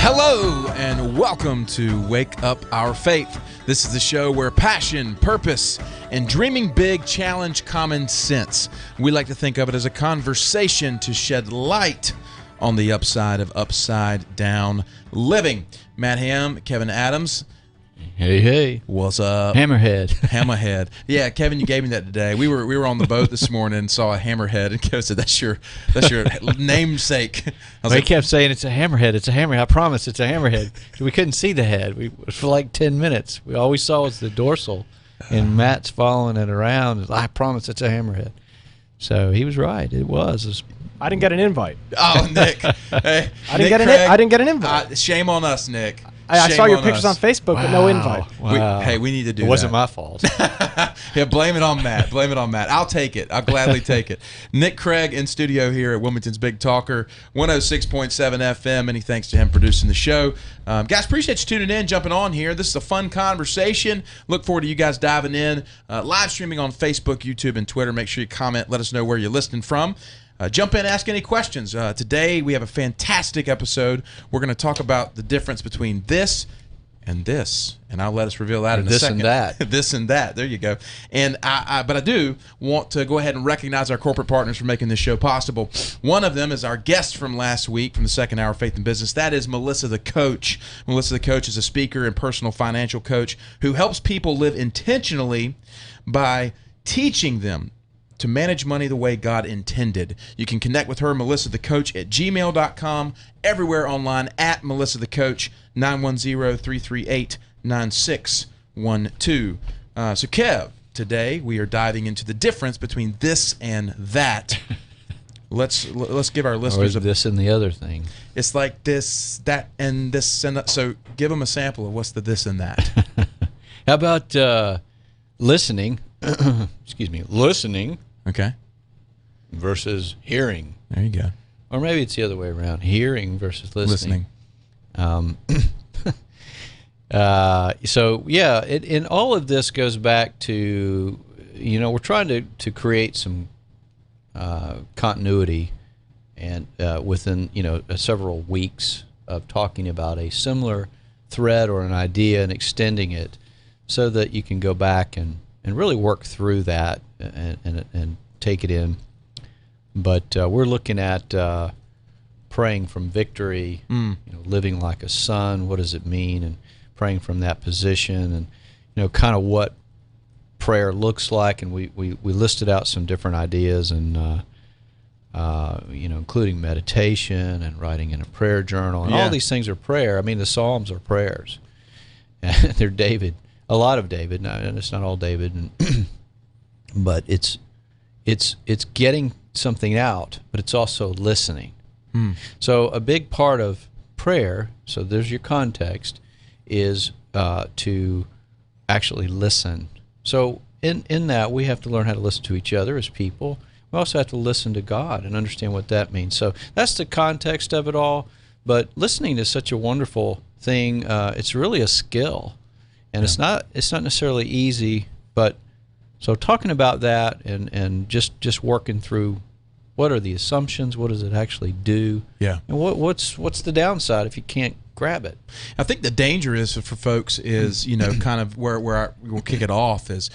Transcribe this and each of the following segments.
Hello and welcome to Wake Up Our Faith. This is the show where passion, purpose, and dreaming big challenge common sense. We like to think of it as a conversation to shed light on the upside of upside down living. Matt Ham, Kevin Adams. Hey. What's up? Hammerhead. Yeah, Kevin, you gave me that today. We were on the boat this morning and saw a hammerhead, and Kevin said, "That's your namesake." He kept saying it's a hammerhead. It's a hammerhead. I promise it's a hammerhead. We couldn't see the head. For like 10 minutes. We all we saw was the dorsal, and Matt's following it around. I promise it's a hammerhead. So he was right. It was. I didn't get an invite. Oh, Nick. Hey, I didn't get an invite. Shame on us, Nick. I saw your pictures us. on Facebook, but no invite. Wow. We need to do that. It wasn't my fault. Yeah, blame it on Matt. Blame it on Matt. I'll take it. I'll gladly take it. Nick Craig in studio here at Wilmington's Big Talker, 106.7 FM. Many thanks to him producing the show. Guys, appreciate you tuning in, jumping on here. This is a fun conversation. Look forward to you guys diving in. Live streaming on Facebook, YouTube, and Twitter. Make sure you comment. Let us know where you're listening from. Jump in, ask any questions. Today, we have a fantastic episode. We're going to talk about the difference between this and this, and I'll let us reveal that in a second. This and that. This and that. There you go. And but I do want to go ahead and recognize our corporate partners for making this show possible. One of them is our guest from last week from the second hour of Faith and Business. That is Melissa the Coach. Melissa the Coach is a speaker and personal financial coach who helps people live intentionally by teaching them to manage money the way God intended. You can connect with her, Melissa the Coach, at gmail.com, everywhere online, at Melissa the Coach, 910-338-9612. So Kev, today we are diving into the difference between this and that. Let's give our listeners this and the other thing. It's like this, that, and this and that. So give them a sample of what's the this and that. How about listening? Listening. Okay. Versus hearing. There you go. Or maybe it's the other way around. Hearing versus listening. And all of this goes back to, we're trying to create some continuity and within, several weeks of talking about a similar thread or an idea and extending it so that you can go back and really work through that and take it in. But we're looking at praying from victory, living like a son. What does it mean? And praying from that position, and kind of what prayer looks like. And we listed out some different ideas, and including meditation and writing in a prayer journal, and all these things are prayer. I mean, the Psalms are prayers, and they're David. A lot of David, and it's not all David, but it's getting something out, but it's also listening. So a big part of prayer, so there's your context, is to actually listen. So in that, we have to learn how to listen to each other as people. We also have to listen to God and understand what that means. So that's the context of it all, but listening is such a wonderful thing. It's really a skill. And it's not necessarily easy, but so talking about that and just working through what are the assumptions, what does it actually do, and what's the downside if you can't grab it. I think the danger is for folks is kind of where we'll kick it off is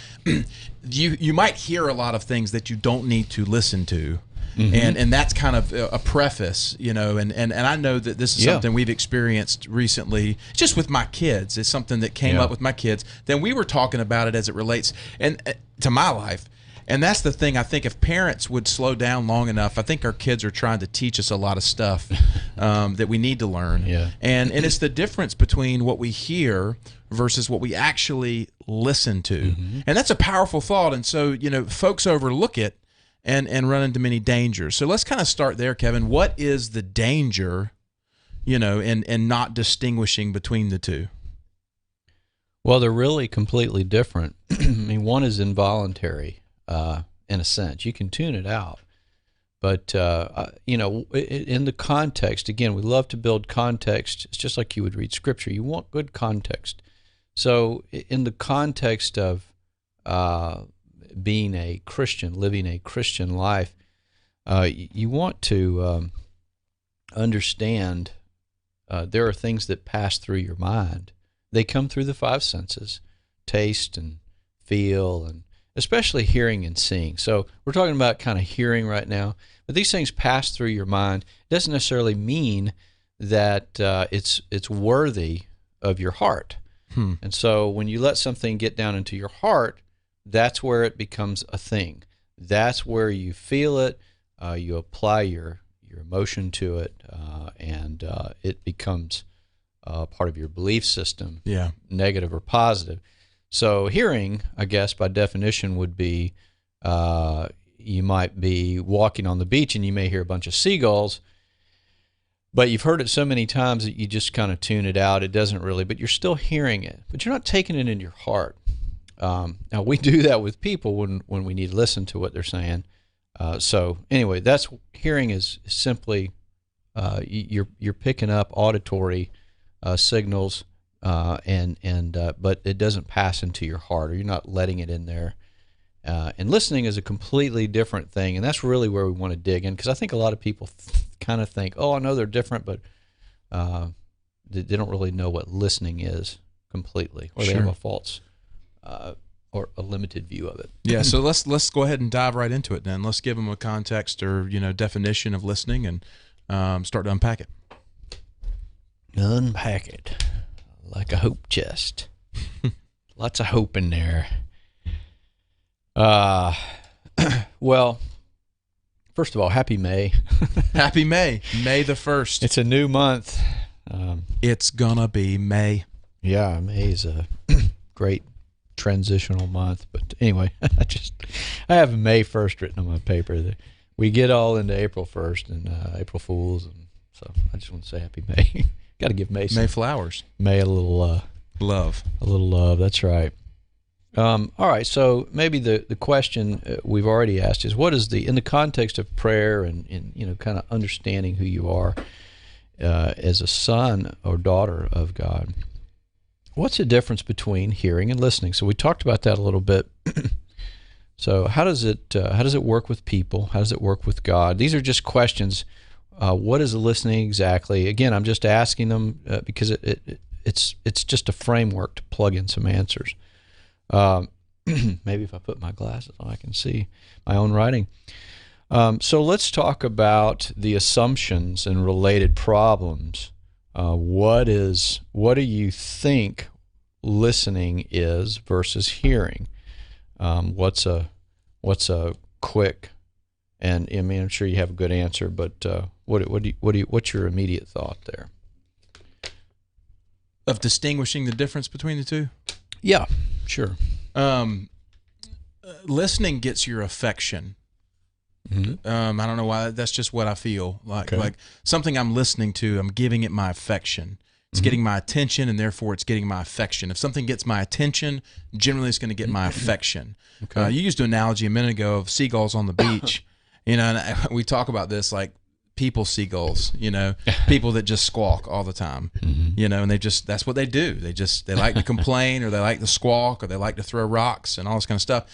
you might hear a lot of things that you don't need to listen to. And that's kind of a preface, and I know that this is something we've experienced recently just with my kids. It's something that came up with my kids. Then we were talking about it as it relates to my life. And that's the thing. I think if parents would slow down long enough, I think our kids are trying to teach us a lot of stuff that we need to learn. And it's the difference between what we hear versus what we actually listen to. And that's a powerful thought. And so, folks overlook it and run into many dangers. So let's kind of start there, Kevin. What is the danger, in not distinguishing between the two? Well, they're really completely different. I mean, one is involuntary, in a sense. You can tune it out. But, in the context, again, we love to build context. It's just like you would read Scripture. You want good context. So in the context of being a Christian, living a Christian life, you want to understand there are things that pass through your mind. They come through the five senses, taste and feel, and especially hearing and seeing. So we're talking about kind of hearing right now, but these things pass through your mind. It doesn't necessarily mean that it's worthy of your heart. And so when you let something get down into your heart, that's where it becomes a thing. That's where you feel it, you apply your emotion to it, and it becomes part of your belief system, negative or positive. So hearing, I guess, by definition would be you might be walking on the beach and you may hear a bunch of seagulls, but you've heard it so many times that you just kind of tune it out. It doesn't really, but you're still hearing it, but you're not taking it into your heart. Now, we do that with people when we need to listen to what they're saying. So anyway, that's hearing is simply you're picking up auditory signals, but it doesn't pass into your heart, or you're not letting it in there. And listening is a completely different thing, and that's really where we want to dig in, because I think a lot of people kind of think, oh, I know they're different, but they don't really know what listening is completely, or they have a false or a limited view of it. Yeah, so let's go ahead and dive right into it then. Let's give them a context or definition of listening and start to unpack it. Unpack it like a hope chest. Lots of hope in there. Well, first of all, happy May. Happy May. May the 1st. It's a new month. It's gonna be May. Yeah, May is a great transitional month. But anyway, I have May 1st written on my paper. We get all into April 1st and April Fools, and so I just want to say happy May. Got to give May some, May flowers. May a little love. A little love. That's right. All right, so maybe the question we've already asked is, what is in the context of prayer and kind of understanding who you are as a son or daughter of God, what's the difference between hearing and listening? So we talked about that a little bit. So how does it work with people? How does it work with God? These are just questions. What is listening exactly? Again, I'm just asking them because it's just a framework to plug in some answers. Maybe if I put my glasses on, I can see my own writing. So let's talk about the assumptions and related problems. What do you think listening is versus hearing? What's a quick, and I mean, I'm sure you have a good answer, but what's your immediate thought there? Of distinguishing the difference between the two? Yeah, sure. Listening gets your affection. Mm-hmm. I don't know why. That's just what I feel like. Okay. Like something I'm listening to, I'm giving it my affection. It's getting my attention, and therefore it's getting my affection. If something gets my attention, generally it's going to get my affection. Okay. You used an analogy a minute ago of seagulls on the beach. And we talk about this like people seagulls, people that just squawk all the time, and that's what they do. They like to complain, or they like to squawk, or they like to throw rocks and all this kind of stuff.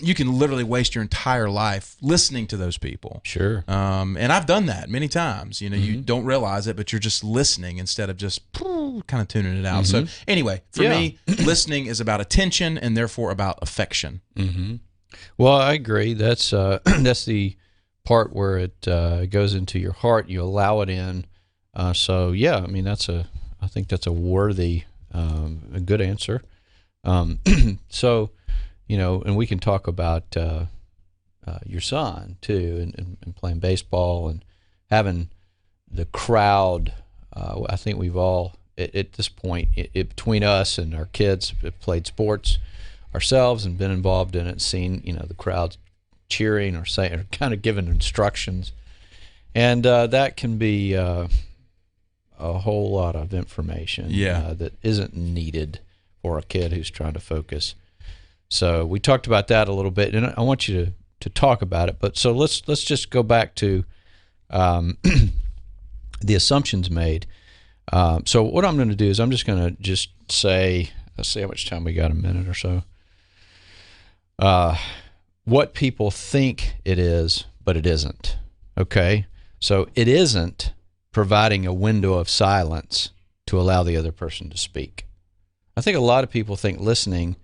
You can literally waste your entire life listening to those people. Sure. And I've done that many times. You don't realize it, but you're just listening instead of just kind of tuning it out. So anyway, for me, listening is about attention and therefore about affection. Mm-hmm. Well, I agree. That's the part where it goes into your heart. You allow it in. So yeah, I mean I think that's a worthy, a good answer. So. And we can talk about your son too, and playing baseball and having the crowd. I think we've all, at this point, between us and our kids, have played sports ourselves and been involved in it, seen the crowds cheering or saying, or kind of giving instructions, and that can be a whole lot of information that isn't needed for a kid who's trying to focus. So we talked about that a little bit, and I want you to talk about it. But so let's just go back to the assumptions made. So what I'm going to do is I'm just going to say, let's see how much time we got, a minute or so. What people think it is, but it isn't. Okay, so it isn't providing a window of silence to allow the other person to speak. I think a lot of people think listening,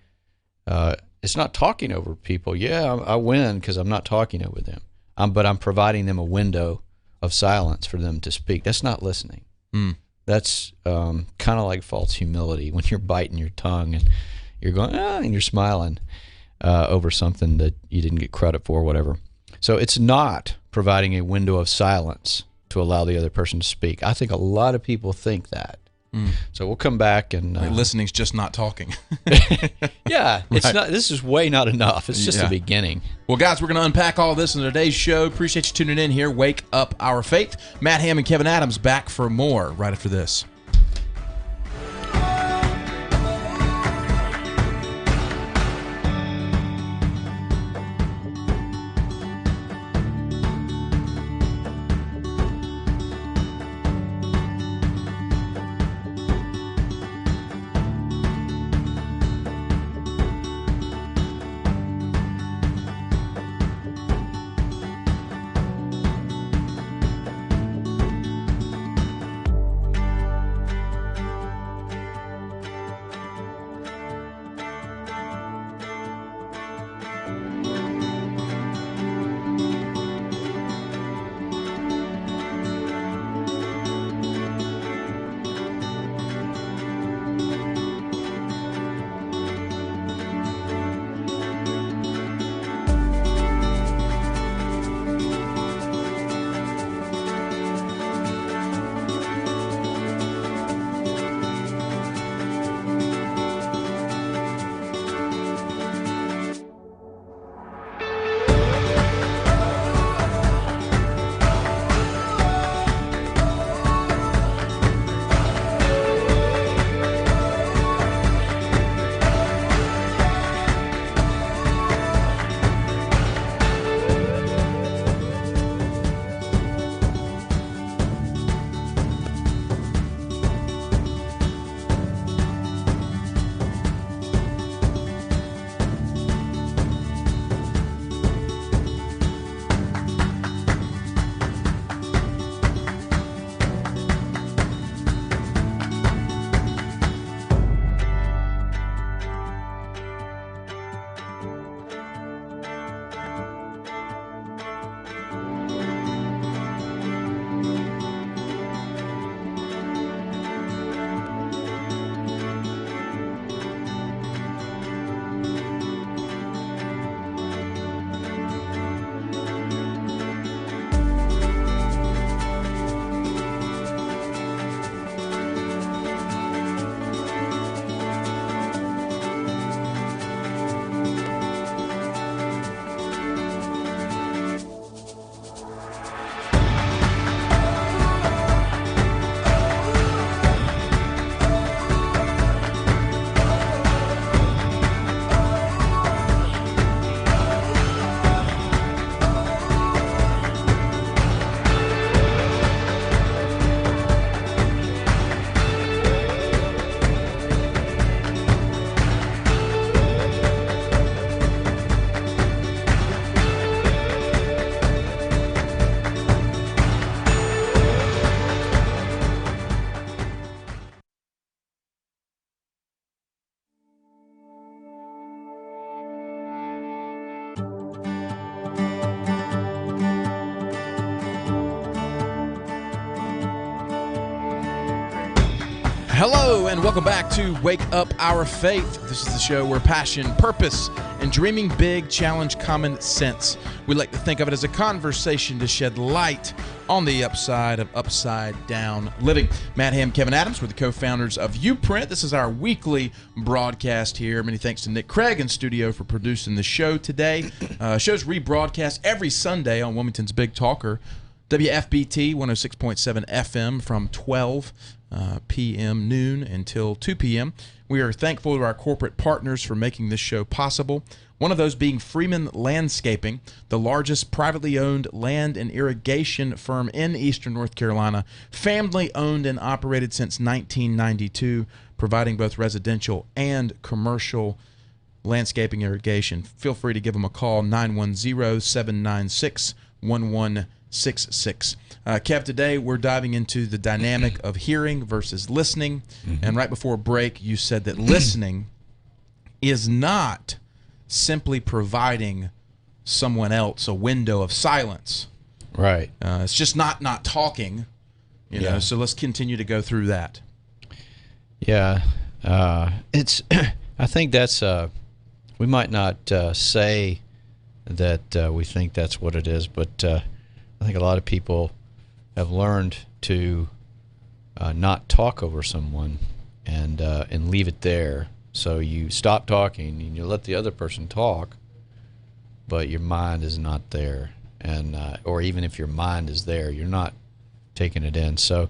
it's not talking over people. Yeah, I win because I'm not talking over them. But I'm providing them a window of silence for them to speak. That's not listening. That's kind of like false humility when you're biting your tongue and you're going, and you're smiling over something that you didn't get credit for or whatever. So it's not providing a window of silence to allow the other person to speak. I think a lot of people think that. So we'll come back and listening's just not talking. Yeah, it's not. This is way not enough. It's just the beginning. Well, guys, we're going to unpack all this in today's show. Appreciate you tuning in here. Wake Up Our Faith. Matt Ham and Kevin Adams back for more right after this. Hello, and welcome back to Wake Up Our Faith. This is the show where passion, purpose, and dreaming big challenge common sense. We like to think of it as a conversation to shed light on the upside of upside down living. Matt Ham, Kevin Adams, we're the co-founders of Uprint. This is our weekly broadcast here. Many thanks to Nick Craig in studio for producing the show today. Show's rebroadcast every Sunday on Wilmington's Big Talker, WFBT 106.7 FM from 12 p.m. noon until 2 p.m. We are thankful to our corporate partners for making this show possible. One of those being Freeman Landscaping, the largest privately owned land and irrigation firm in eastern North Carolina, family owned and operated since 1992, providing both residential and commercial landscaping irrigation. Feel free to give them a call, 910-796-11 888-866-9866. Kev, today we're diving into the dynamic of hearing versus listening. And right before break, you said that listening is not simply providing someone else a window of silence. Right. It's just not talking, you know. So let's continue to go through that. Yeah. It's. I think that's. We might not say that we think that's what it is, but I think a lot of people have learned to not talk over someone and leave it there. So you stop talking and you let the other person talk, but your mind is not there, and or even if your mind is there, you're not taking it in. So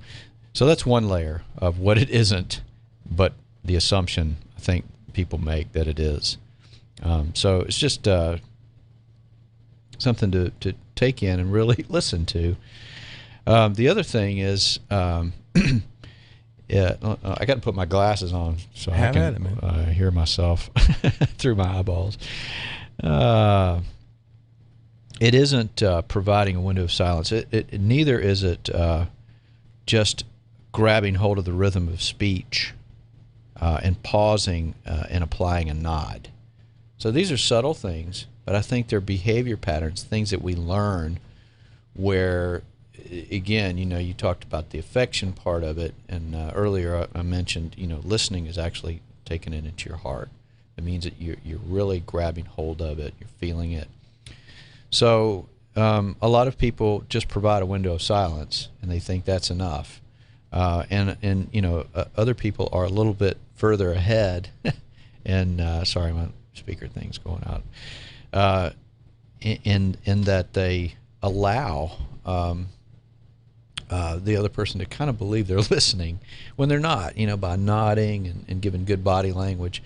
that's one layer of what it isn't, but the assumption I think people make that it is. So it's just something to take in and really listen to. The other thing is, I got to put my glasses on so I can hear myself through my eyeballs. It isn't providing a window of silence. Neither is it just grabbing hold of the rhythm of speech and pausing and applying a nod. So these are subtle things, but I think they're behavior patterns, things that we learn where, again, you talked about the affection part of it, and earlier I mentioned, listening is actually taking it into your heart. It means that you're really grabbing hold of it, you're feeling it. So a lot of people just provide a window of silence, and they think that's enough. And other people are a little bit further ahead, and sorry, my speaker thing's going out. In that they allow the other person to kind of believe they're listening when they're not, by nodding and giving good body language.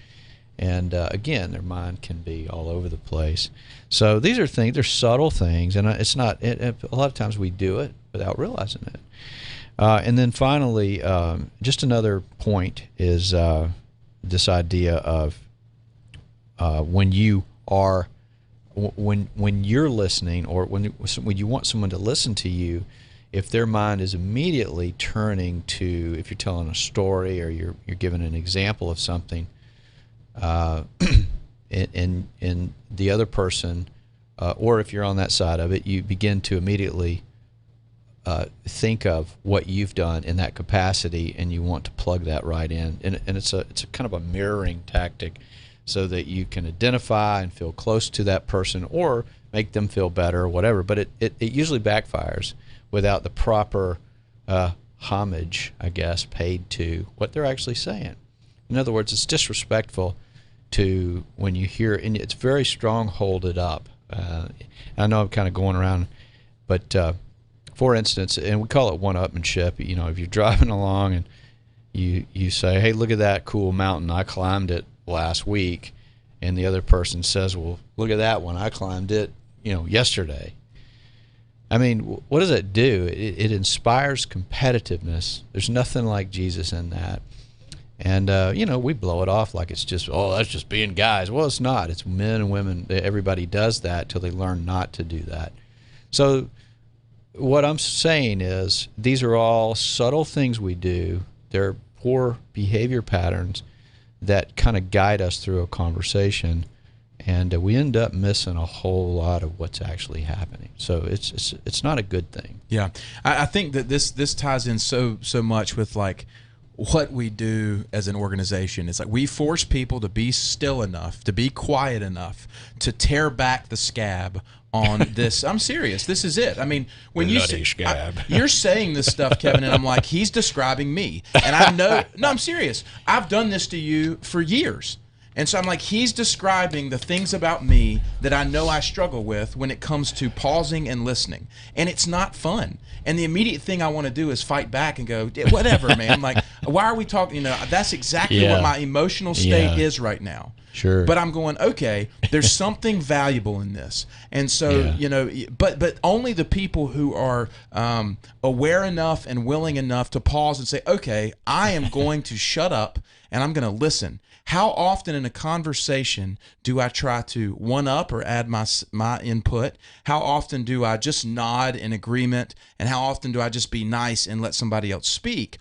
And again, their mind can be all over the place. So these are things, they're subtle things, and it's not, a lot of times we do it without realizing it. And then finally, just another point is this idea of when you're listening, or when you want someone to listen to you, if their mind is immediately turning to, if you're telling a story or you're giving an example of something, and the other person, or if you're on that side of it, you begin to immediately think of what you've done in that capacity, and you want to plug that right in, and it's a kind of a mirroring tactic, so that you can identify and feel close to that person, or make them feel better, or whatever. But it usually backfires without the proper homage, I guess, paid to what they're actually saying. In other words, it's disrespectful to when you hear, and it's very strong-holded up. I know I'm kind of going around, but for instance, and we call it one-upmanship. If you're driving along and you say, "Hey, look at that cool mountain! I climbed it last week," and the other person says, "Well, look at that one! I climbed it, yesterday." I mean, what does it do? It inspires competitiveness. There's nothing like Jesus in that. And, we blow it off like it's just, that's just being guys. Well, it's not. It's men and women. Everybody does that till they learn not to do that. So what I'm saying is these are all subtle things we do. They're poor behavior patterns that kind of guide us through a conversation, and we end up missing a whole lot of what's actually happening. So it's not a good thing. Yeah, I think that this ties in so much with like what we do as an organization. It's like we force people to be still enough, to be quiet enough, to tear back the scab on this. I'm serious. This is it. I mean, when you're saying this stuff, Kevin, and I'm like, he's describing me. And I know, no, I'm serious. I've done this to you for years. And so I'm like, he's describing the things about me that I know I struggle with when it comes to pausing and listening. And it's not fun. And the immediate thing I want to do is fight back and go, whatever, man. Like, why are we talking? That's exactly what my emotional state is right now. Sure. But I'm going, okay, there's something valuable in this. And so, but only the people who are aware enough and willing enough to pause and say, okay, I am going to shut up and I'm going to listen. How often in a conversation do I try to one up or add my input? How often do I just nod in agreement? And how often do I just be nice and let somebody else speak?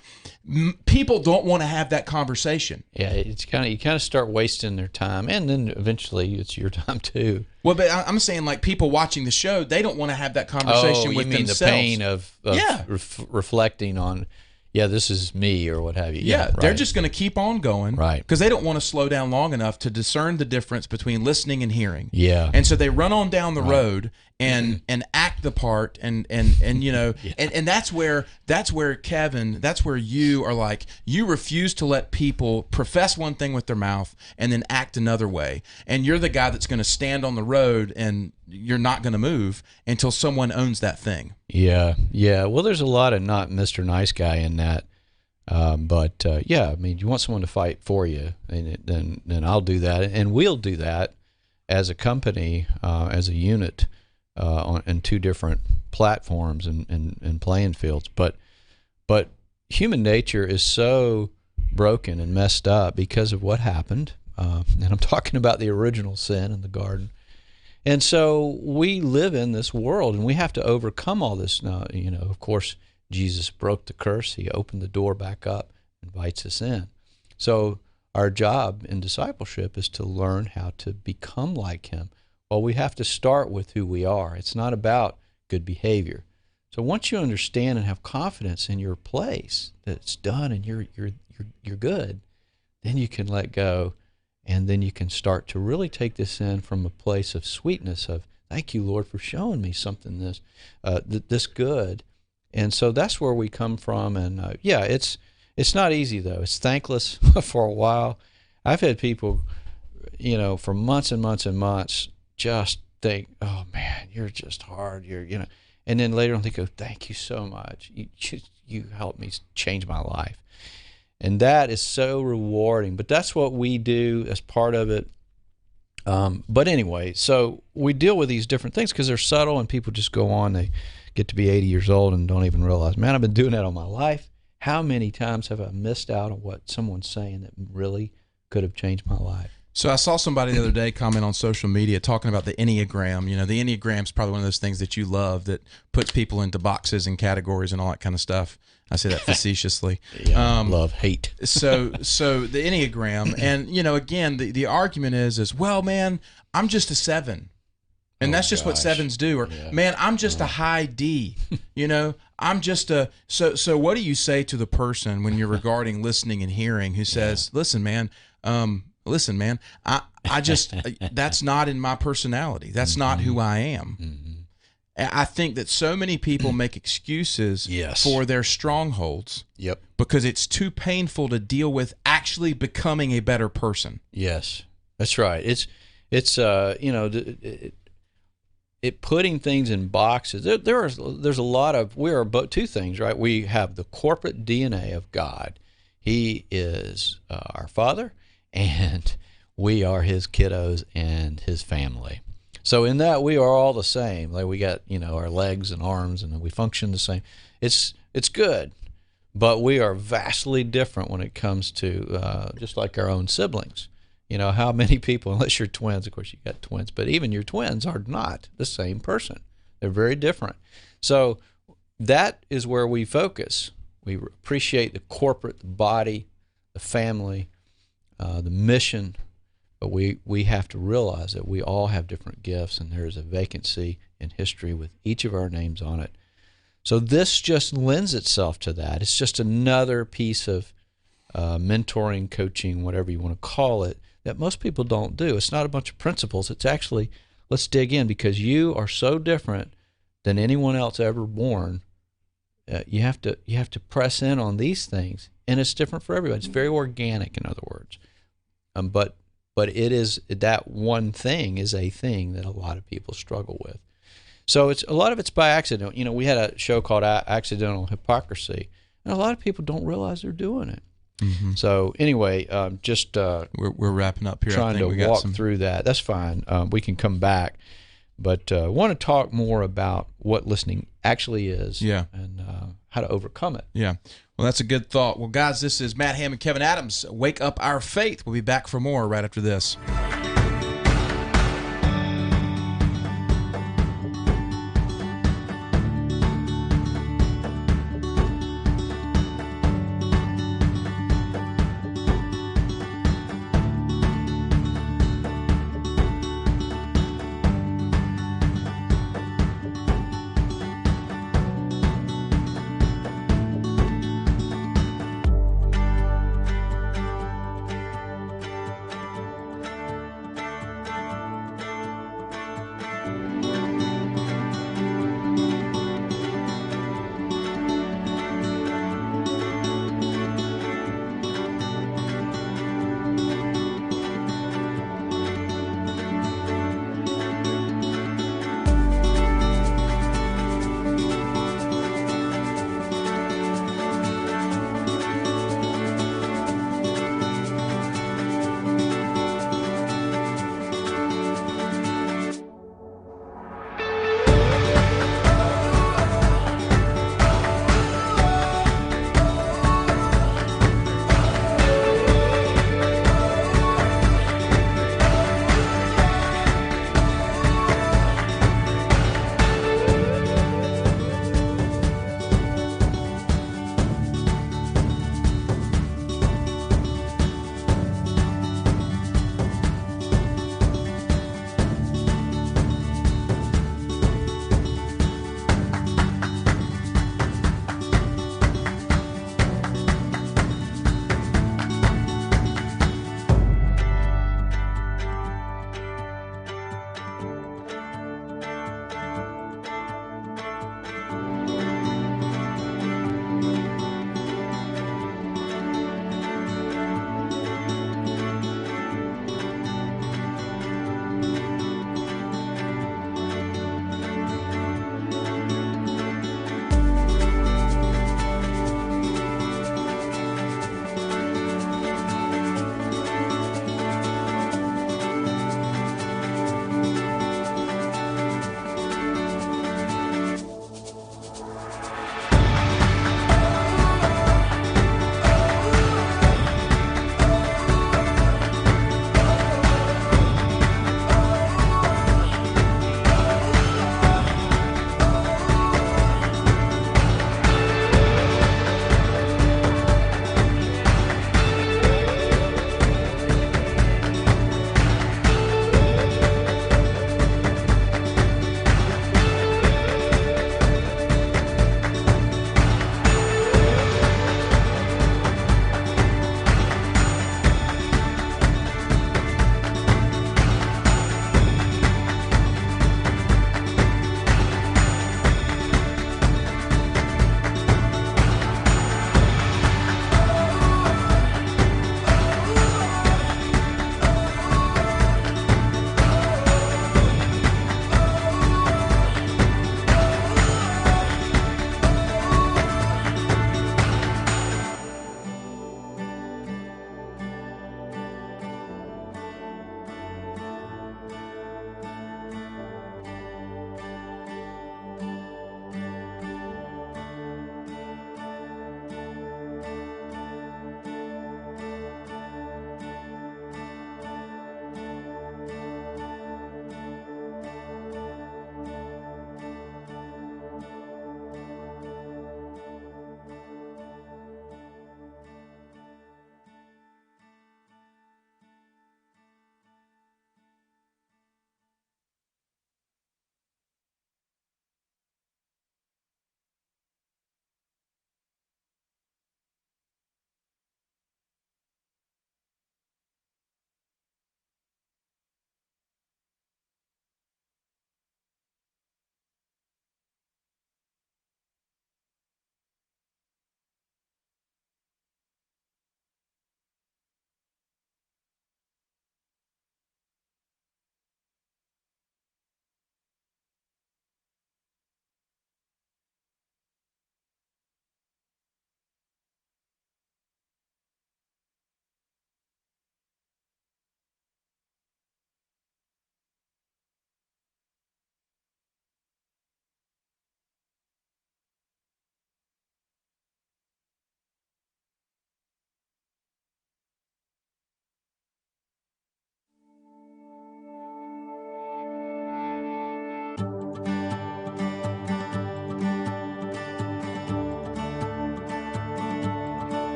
People don't want to have that conversation. Yeah, it's you kind of start wasting their time, and then eventually it's your time too. Well, but I'm saying, like, people watching the show, they don't want to have that conversation with themselves. The pain of reflecting on, this is me or what have you. Yeah, right. They're just going to keep on going, right? Because they don't want to slow down long enough to discern the difference between listening and hearing. Yeah, and so they run on down the road and act the part, and you know, and that's where Kevin, that's where you are like, you refuse to let people profess one thing with their mouth and then act another way, and you're the guy that's going to stand on the road and you're not going to move until someone owns that thing. Yeah. Well, there's a lot of not Mr. Nice Guy in that, but I mean, you want someone to fight for you, and then I'll do that, and we'll do that as a company, as a unit, on two different platforms and playing fields. But human nature is so broken and messed up because of what happened, and I'm talking about the original sin in the garden. And so we live in this world, and we have to overcome all this. Now, you know, of course, Jesus broke the curse. He opened the door back up, invites us in. So our job in discipleship is to learn how to become like him. Well, we have to start with who we are. It's not about good behavior. So once you understand and have confidence in your place, that it's done and you're good, then you can let go. And then you can start to really take this in from a place of sweetness of, thank you, Lord, for showing me something this good. And so that's where we come from. And it's not easy, though. It's thankless for a while. I've had people, you know, for months and months and months just think, oh, man, you're just hard. And then later on they go, thank you so much. You helped me change my life. And that is so rewarding. But that's what we do as part of it. But anyway, so we deal with these different things because they're subtle, and people just go on. They get to be 80 years old and don't even realize, man, I've been doing that all my life. How many times have I missed out on what someone's saying that really could have changed my life? So I saw somebody the other day comment on social media talking about the Enneagram. You know, the Enneagram is probably one of those things that you love that puts people into boxes and categories and all that kind of stuff. I say that facetiously. Love, hate. so the Enneagram, and, you know, again, the argument is, well, man, I'm just a 7. And that's just what 7s do. Or, man, I'm just a high D. You know, I'm just a... So what do you say to the person when you're regarding listening and hearing who says, listen, man, I just, that's not in my personality. That's not who I am. Mm-hmm. I think that so many people make excuses for their strongholds because it's too painful to deal with actually becoming a better person. Yes, that's right. It's you know, it putting things in boxes. There's a lot of, we are both two things, right? We have the corporate DNA of God. He is our Father, and we are his kiddos and his family. So in that, we are all the same. Like, we got, you know, our legs and arms, and we function the same. It's good, but we are vastly different when it comes to just like our own siblings. You know, how many people, unless you're twins, of course you got twins, but even your twins are not the same person. They're very different. So that is where we focus. We appreciate the corporate, the body, the family, the mission. But we have to realize that we all have different gifts, and there is a vacancy in history with each of our names on it. So this just lends itself to that. It's just another piece of mentoring, coaching, whatever you want to call it, that most people don't do. It's not a bunch of principles. It's actually, let's dig in, because you are so different than anyone else ever born. You have to press in on these things, and it's different for everybody. It's very organic, in other words. But it is, that one thing is a thing that a lot of people struggle with. So it's a lot of it's by accident. You know, we had a show called Accidental Hypocrisy, and a lot of people don't realize they're doing it. Mm-hmm. So anyway, just we're wrapping up here. Trying to walk through that. That's fine. We can come back, but want to talk more about what listening actually is, and how to overcome it. Yeah. Well, that's a good thought. Well, guys, this is Matt Ham and Kevin Adams. Wake Up Our Faith. We'll be back for more right after this.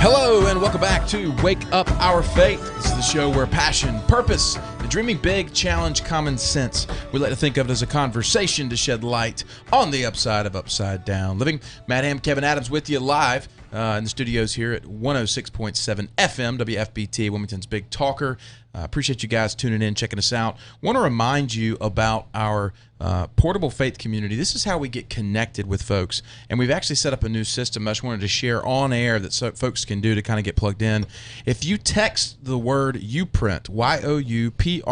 Hello and welcome back to Wake Up Our Faith. This is the show where passion, purpose, and dreaming big challenge common sense. We like to think of it as a conversation to shed light on the upside of upside down living. Matt Ham, Kevin Adams with you live in the studios here at 106.7 FM, WFBT, Wilmington's Big Talker. Appreciate you guys tuning in, checking us out. Want to remind you about our portable faith community. This is how we get connected with folks, and we've actually set up a new system I just wanted to share on air that folks can do to kind of get plugged in. If you text the word YouPrint, YOUPRINT,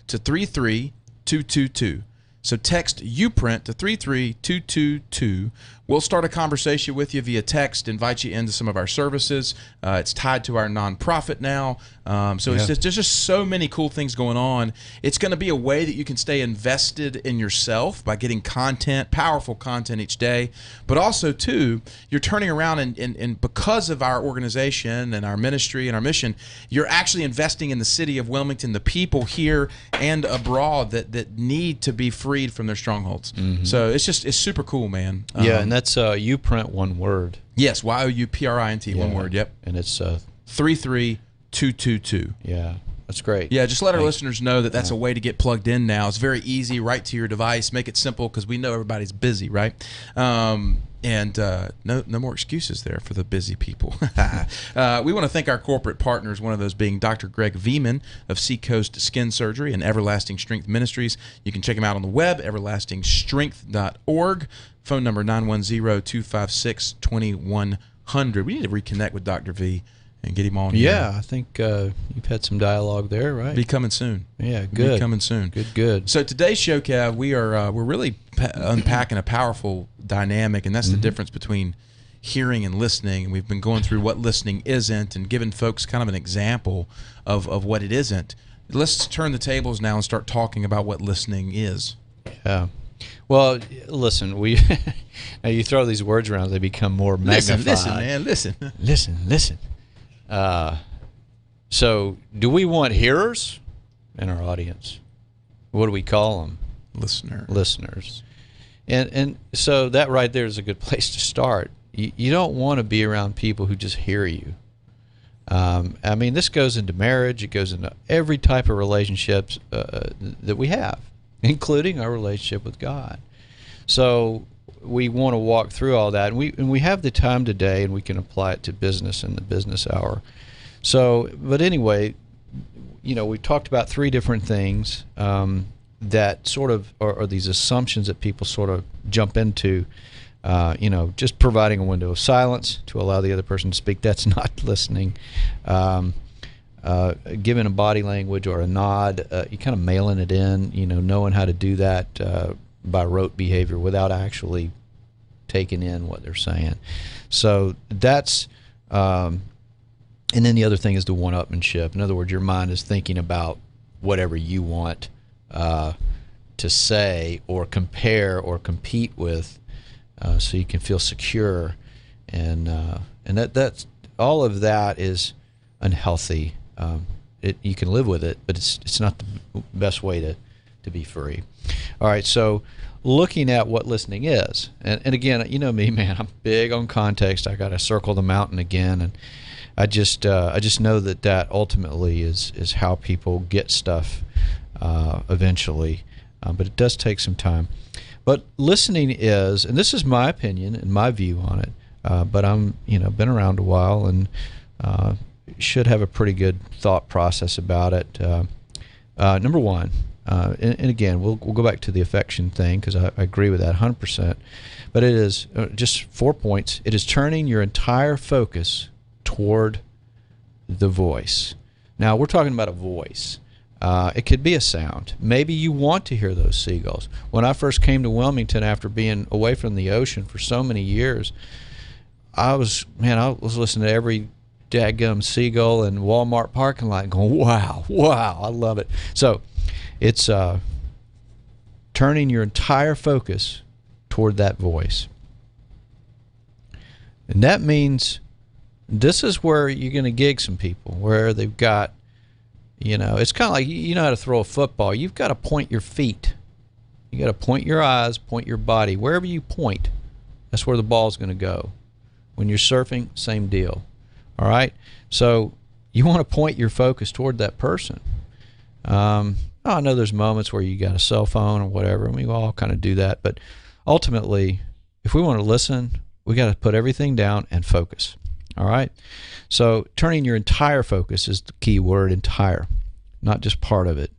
to 33222, so text YouPrint to 33222. We'll start a conversation with you via text, invite you into some of our services. It's tied to our nonprofit now. There's just so many cool things going on. It's going to be a way that you can stay invested in yourself by getting content, powerful content each day. But also, too, you're turning around and because of our organization and our ministry and our mission, you're actually investing in the city of Wilmington, the people here and abroad that need to be freed from their strongholds. Mm-hmm. So it's super cool, man. Yeah, and that's YouPrint, one word. Yes, YOUPRINT, one word. Yep, and it's 33222. Yeah, that's great. Yeah, just let our listeners know that that's a way to get plugged in now. It's very easy, right to your device. Make it simple because we know everybody's busy, right? No more excuses there for the busy people. We want to thank our corporate partners, one of those being Dr. Greg Veman of Seacoast Skin Surgery and Everlasting Strength Ministries. You can check him out on the web, everlastingstrength.org. Phone number 910-256-2100. We need to reconnect with Dr. V and get him on here. Yeah, I think you've had some dialogue there, right? Be coming soon. Yeah, good. Be coming soon. Good. So today's show, Kev, we're really unpacking a powerful dynamic, and that's the difference between hearing and listening. And we've been going through what listening isn't and giving folks kind of an example of what it isn't. Let's turn the tables now and start talking about what listening is. Yeah. Well, listen, now you throw these words around, they become more magnified. Listen, man, listen. Listen. So do we want hearers in our audience? What do we call them? Listeners. And so that right there is a good place to start. You don't want to be around people who just hear you. I mean, this goes into marriage. It goes into every type of relationships that we have, including our relationship with God. So we want to walk through all that, and we have the time today, and we can apply it to business in the business hour. So, but anyway, we talked about three different things that sort of are these assumptions that people sort of jump into. Just providing a window of silence to allow the other person to speak. That's not listening. Giving a body language or a nod, you kind of mailing it in, knowing how to do that by rote behavior without actually taking in what they're saying. So that's, and then the other thing is the one-upmanship. In other words, your mind is thinking about whatever you want to say or compare or compete with, so you can feel secure, and that's all of that is unhealthy. You can live with it, but it's not the best way to be free. All right, so looking at what listening is, and again, you know me, man, I'm big on context. I got to circle the mountain again, and I just know that ultimately is how people get stuff eventually, but it does take some time. But listening is, and this is my opinion and my view on it, but I'm been around a while and should have a pretty good thought process about it. Number one, and again, we'll go back to the affection thing because I agree with that 100%. But it is just 4 points. It is turning your entire focus toward the voice. Now we're talking about a voice. It could be a sound. Maybe you want to hear those seagulls. When I first came to Wilmington after being away from the ocean for so many years, I was listening to every dadgum seagull in Walmart parking lot going, wow, I love it. So it's turning your entire focus toward that voice. And that means this is where you're going to gig some people, where they've got, it's kind of like, how to throw a football. You've got to point your feet. You got to point your eyes, point your body. Wherever you point, that's where the ball's going to go. When you're surfing, same deal. All right? So you want to point your focus toward that person. I know there's moments where you got a cell phone or whatever, and we all kind of do that. But ultimately, if we want to listen, we got to put everything down and focus. All right? So turning your entire focus is the key word, entire, not just part of it.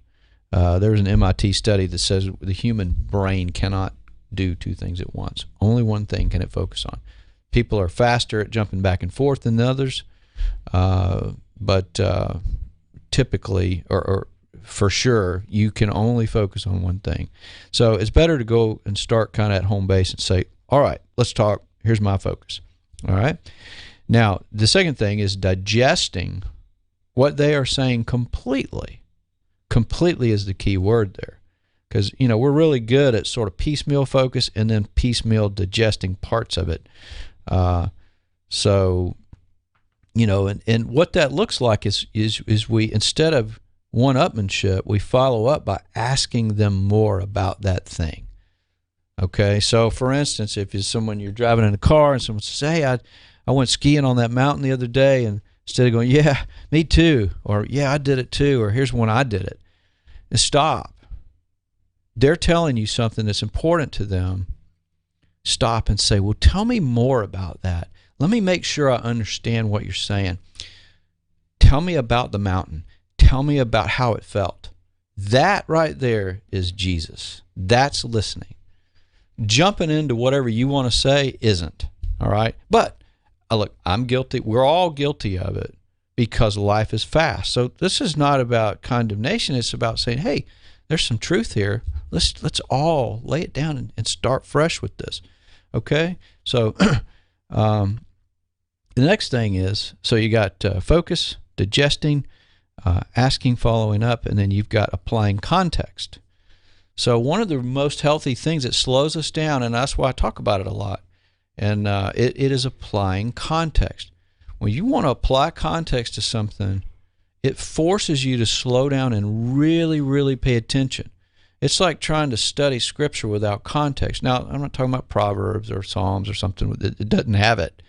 There's an MIT study that says the human brain cannot do two things at once. Only one thing can it focus on. People are faster at jumping back and forth than others, but typically, or for sure, you can only focus on one thing. So it's better to go and start kind of at home base and say, all right, let's talk. Here's my focus. All right. Now, the second thing is digesting what they are saying completely. Completely is the key word there. Because, we're really good at sort of piecemeal focus and then piecemeal digesting parts of it. So, and what that looks like is we, instead of one-upmanship, we follow up by asking them more about that thing. Okay, so for instance, if you're driving in a car and someone says, hey, I went skiing on that mountain the other day, and instead of going, yeah, me too, or yeah, I did it too, or here's when I did it, and stop. They're telling you something that's important to them. Stop and say, well, tell me more about that. Let me make sure I understand what you're saying. Tell me about the mountain. Tell me about how it felt. That right there is Jesus. That's listening. Jumping into whatever you want to say isn't. All right? But, look, I'm guilty. We're all guilty of it because life is fast. So this is not about condemnation. It's about saying, hey, there's some truth here. Let's all lay it down and start fresh with this. Okay? So the next thing is, so you got focus, digesting, asking, following up, and then you've got applying context. So one of the most healthy things that slows us down, and that's why I talk about it a lot, and it is applying context. When you want to apply context to something, it forces you to slow down and really, really pay attention. It's like trying to study Scripture without context. Now, I'm not talking about Proverbs or Psalms or something that doesn't have it.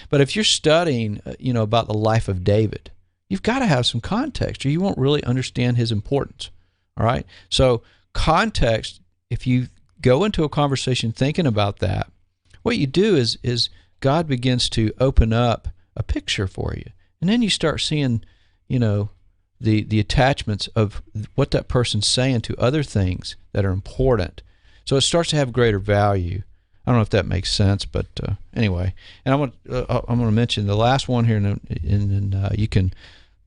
But if you're studying, about the life of David, you've got to have some context or you won't really understand his importance. All right? So context, if you go into a conversation thinking about that, what you do is God begins to open up a picture for you. And then you start seeing, the attachments of what that person's saying to other things that are important. So it starts to have greater value. I don't know if that makes sense, but anyway. And I'm going to mention the last one here, and you can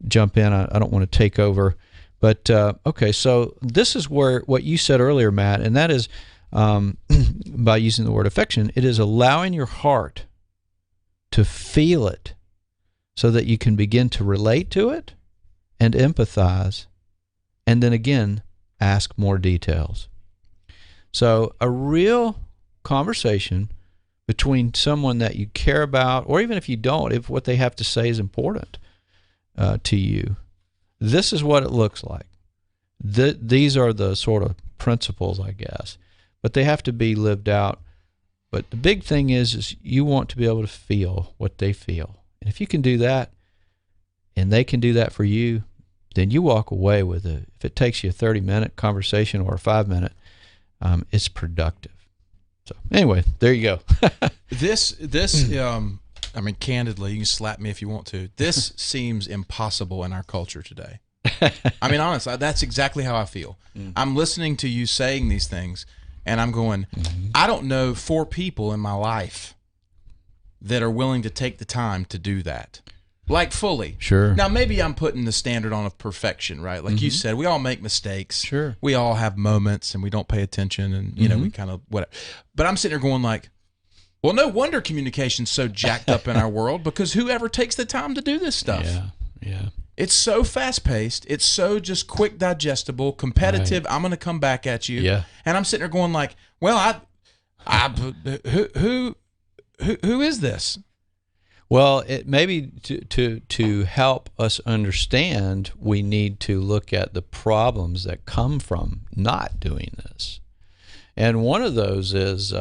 jump in. I don't want to take over. But, okay, so this is where what you said earlier, Matt, and that is by using the word affection, it is allowing your heart to feel it so that you can begin to relate to it and empathize, and then again, ask more details. So a real conversation between someone that you care about, or even if you don't, if what they have to say is important to you, this is what it looks like. These are the sort of principles, I guess, but they have to be lived out. But the big thing is you want to be able to feel what they feel. And if you can do that, and they can do that for you, then you walk away with it. If it takes you a 30-minute conversation or a 5-minute, it's productive. So anyway, there you go. This candidly, you can slap me if you want to. This seems impossible in our culture today. I mean, honestly, that's exactly how I feel. Mm-hmm. I'm listening to you saying these things, and I'm going, I don't know 4 people in my life that are willing to take the time to do that. Like fully. Sure. Now, maybe I'm putting the standard on of perfection, right? Like you said, we all make mistakes. Sure. We all have moments and we don't pay attention and, we kind of, whatever. But I'm sitting there going like, well, no wonder communication's so jacked up in our world because whoever takes the time to do this stuff. Yeah. It's so fast-paced. It's so just quick, digestible, competitive. Right. I'm going to come back at you. Yeah. And I'm sitting there going like, well, who is this? Well, it maybe to help us understand, we need to look at the problems that come from not doing this. And one of those is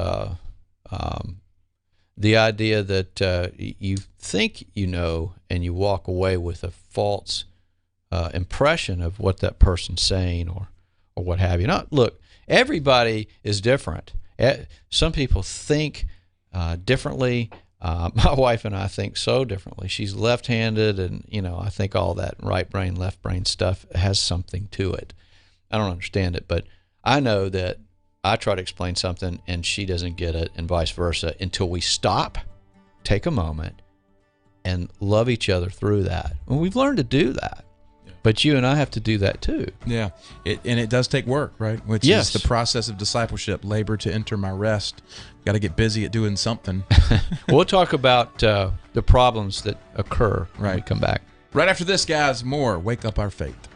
the idea that you think you know and you walk away with a false impression of what that person's saying or what have you. Now, look, everybody is different. Some people think differently. My wife and I think so differently. She's left-handed, and I think all that right brain, left brain stuff has something to it. I don't understand it, but I know that I try to explain something and she doesn't get it, and vice versa, until we stop, take a moment, and love each other through that. And we've learned to do that. But you and I have to do that too. Yeah, and it does take work, right? Which is the process of discipleship. Labor to enter my rest. Got to get busy at doing something. We'll talk about the problems that occur when we come back. Right after this, guys, more Wake Up Our Faith.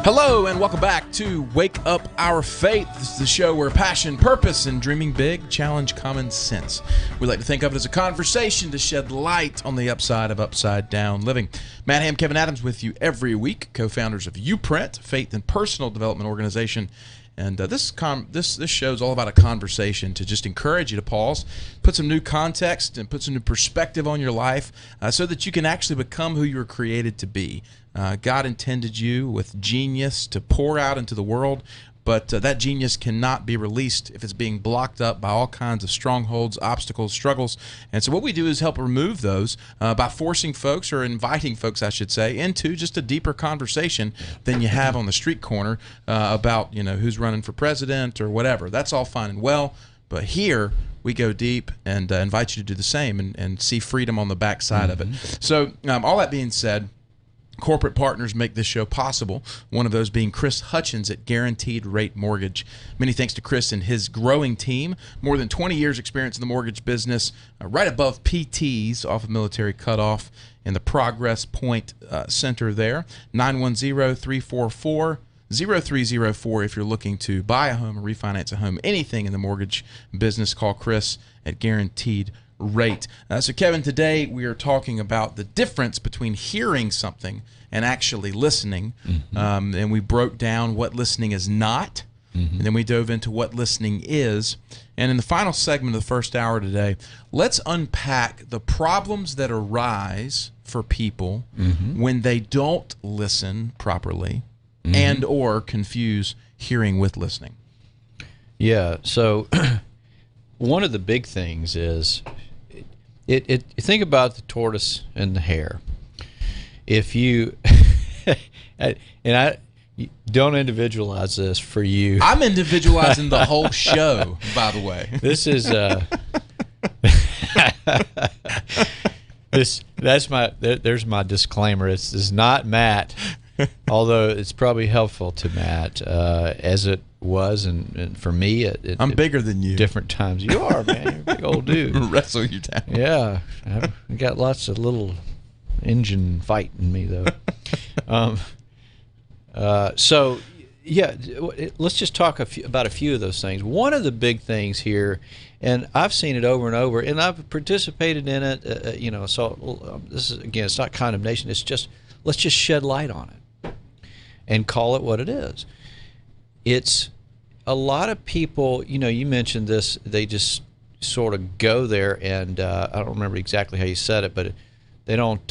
Hello and welcome back to Wake Up Our Faith. This is the show where passion, purpose, and dreaming big challenge common sense. We like to think of it as a conversation to shed light on the upside of upside down living. Matt Ham, Kevin Adams with you every week, co-founders of UPrint, faith and personal development organization. And this show is all about a conversation to just encourage you to pause, put some new context, and put some new perspective on your life so that you can actually become who you were created to be. God intended you with genius to pour out into the world, but that genius cannot be released if it's being blocked up by all kinds of strongholds, obstacles, struggles. And so what we do is help remove those by forcing folks, or inviting folks, I should say, into just a deeper conversation than you have on the street corner about, who's running for president or whatever. That's all fine and well, but here we go deep and invite you to do the same and see freedom on the backside of it. So all that being said, Corporate partners make this show possible, one of those being Chris Hutchins at Guaranteed Rate Mortgage. Many thanks to Chris and his growing team. More than 20 years experience in the mortgage business, right above PT's off of Military Cutoff in the Progress Point Center there. 910-344-0304 if you're looking to buy a home or refinance a home. Anything in the mortgage business, call Chris at Guaranteed Rate. So Kevin, today we are talking about the difference between hearing something and actually listening. And we broke down what listening is not, and then we dove into what listening is. And in the final segment of the first hour today, let's unpack the problems that arise for people when they don't listen properly and or confuse hearing with listening. Yeah, so one of the big things is think about the tortoise and the hare. If you and I don't individualize this for you. I'm individualizing the whole show, by the way. This is there's my disclaimer. This is not Matt, although it's probably helpful to Matt as it was and for me I'm bigger than you. Different times. You are, man. You're a big old dude. Wrestle you down. Yeah, I've got lots of little engine fight in me though. So yeah, let's just talk about a few of those things. One of the big things here, and I've seen it over and over, and I've participated in it. So this is, again, it's not condemnation. It's just, let's just shed light on it and call it what it is. It's a lot of people, you mentioned this, they just sort of go there and I don't remember exactly how you said it, but they don't,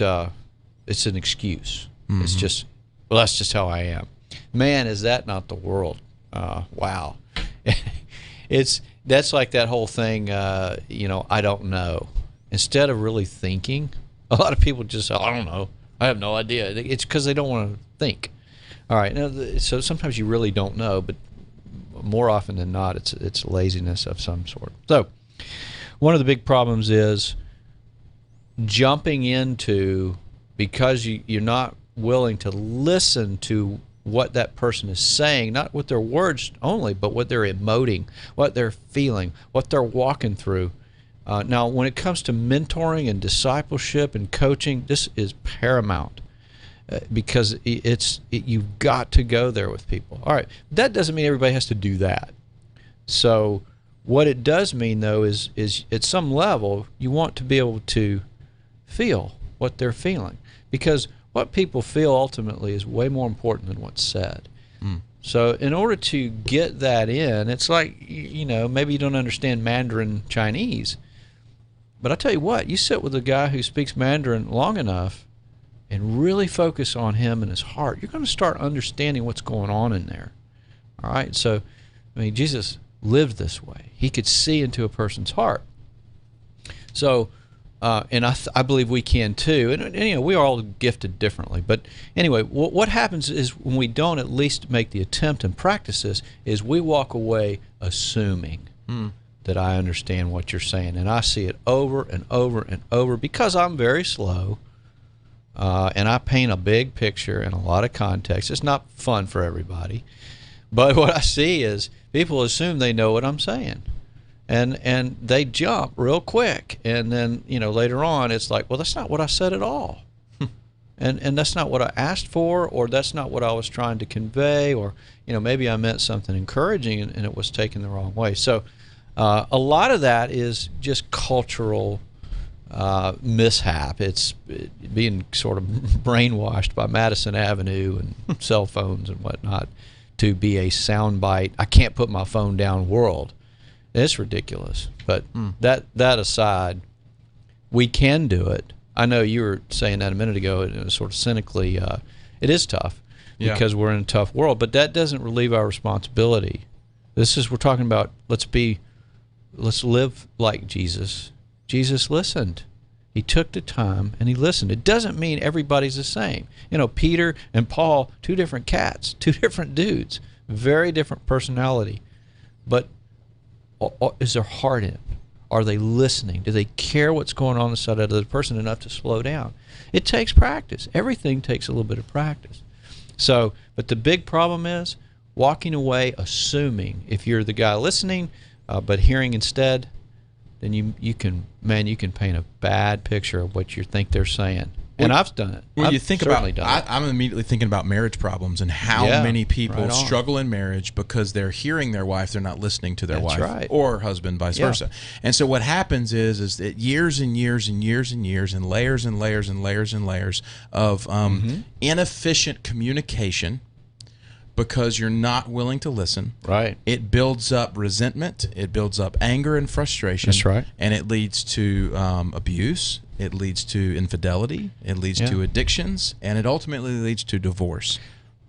it's an excuse. It's just, well, that's just how I am. Man, is that not the world? Wow. That's like that whole thing, I don't know. Instead of really thinking, a lot of people just say, I don't know. I have no idea. It's because they don't want to think. All right. Now, so sometimes you really don't know, but more often than not, it's laziness of some sort. So one of the big problems is jumping into, because you're not willing to listen to what that person is saying, not with their words only, but what they're emoting, what they're feeling, what they're walking through. Now, when it comes to mentoring and discipleship and coaching, this is paramount. Because you've got to go there with people. All right, that doesn't mean everybody has to do that. So what it does mean, though, is at some level you want to be able to feel what they're feeling, because what people feel ultimately is way more important than what's said. So in order to get that in, it's like, maybe you don't understand Mandarin Chinese, but I tell you what, you sit with a guy who speaks Mandarin long enough and really focus on him and his heart, you're going to start understanding what's going on in there. All right? So, Jesus lived this way. He could see into a person's heart. So, and I believe we can too. And we are all gifted differently. But anyway, what happens is when we don't at least make the attempt and practice this, is we walk away assuming that I understand what you're saying. And I see it over and over and over because I'm very slow. And I paint a big picture in a lot of context. It's not fun for everybody. But what I see is people assume they know what I'm saying. And they jump real quick. And then, later on, it's like, well, that's not what I said at all. and that's not what I asked for, or that's not what I was trying to convey, or, maybe I meant something encouraging and it was taken the wrong way. So a lot of that is just cultural mishap. It's being sort of brainwashed by Madison Avenue and cell phones and whatnot to be a soundbite, I can't put my phone down world. It's ridiculous. But that aside, we can do it. I know you were saying that a minute ago, and it was sort of cynically, it is tough because we're in a tough world, but that doesn't relieve our responsibility. We're talking about, let's live like Jesus. Jesus listened. He took the time and he listened. It doesn't mean everybody's the same. Peter and Paul, two different cats, two different dudes, very different personality. But is their heart in? Are they listening? Do they care what's going on inside of the other person enough to slow down? It takes practice. Everything takes a little bit of practice. So, but the big problem is walking away assuming if you're the guy listening but hearing instead, then you can paint a bad picture of what you think they're saying. And I've done it. When you think about, done it. I'm immediately thinking about marriage problems and how many people struggle in marriage because they're hearing their wife, they're not listening to their wife, or husband, vice versa. And so what happens is that years and years and years and years and layers and layers and layers and layers of inefficient communication. Because you're not willing to listen. Right. It builds up resentment. It builds up anger and frustration. That's right. And it leads to abuse. It leads to infidelity. It leads to addictions. And it ultimately leads to divorce.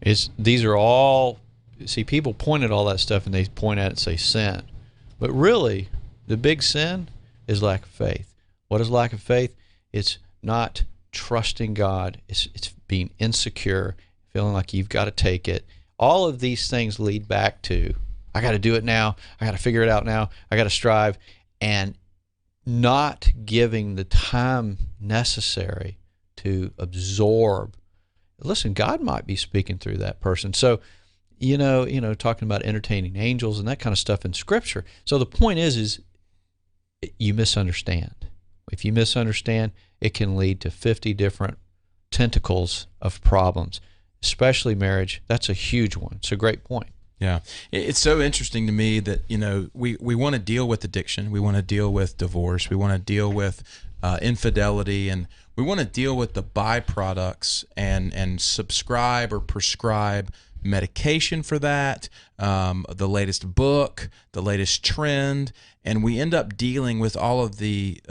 These are all, see, people point at all that stuff and they point at it and say sin. But really, the big sin is lack of faith. What is lack of faith? It's not trusting God. It's being insecure, feeling like you've got to take it. All of these things lead back to, I got to do it now. I got to figure it out now. I got to strive. And not giving the time necessary to absorb. Listen, God might be speaking through that person. So, talking about entertaining angels and that kind of stuff in Scripture. So the point is you misunderstand. If you misunderstand, it can lead to 50 different tentacles of problems. Especially marriage, that's a huge one. It's a great point. Yeah. It's so interesting to me that, we want to deal with addiction. We want to deal with divorce. We want to deal with infidelity. And we want to deal with the byproducts and subscribe or prescribe medication for that, the latest book, the latest trend. And we end up dealing with all of the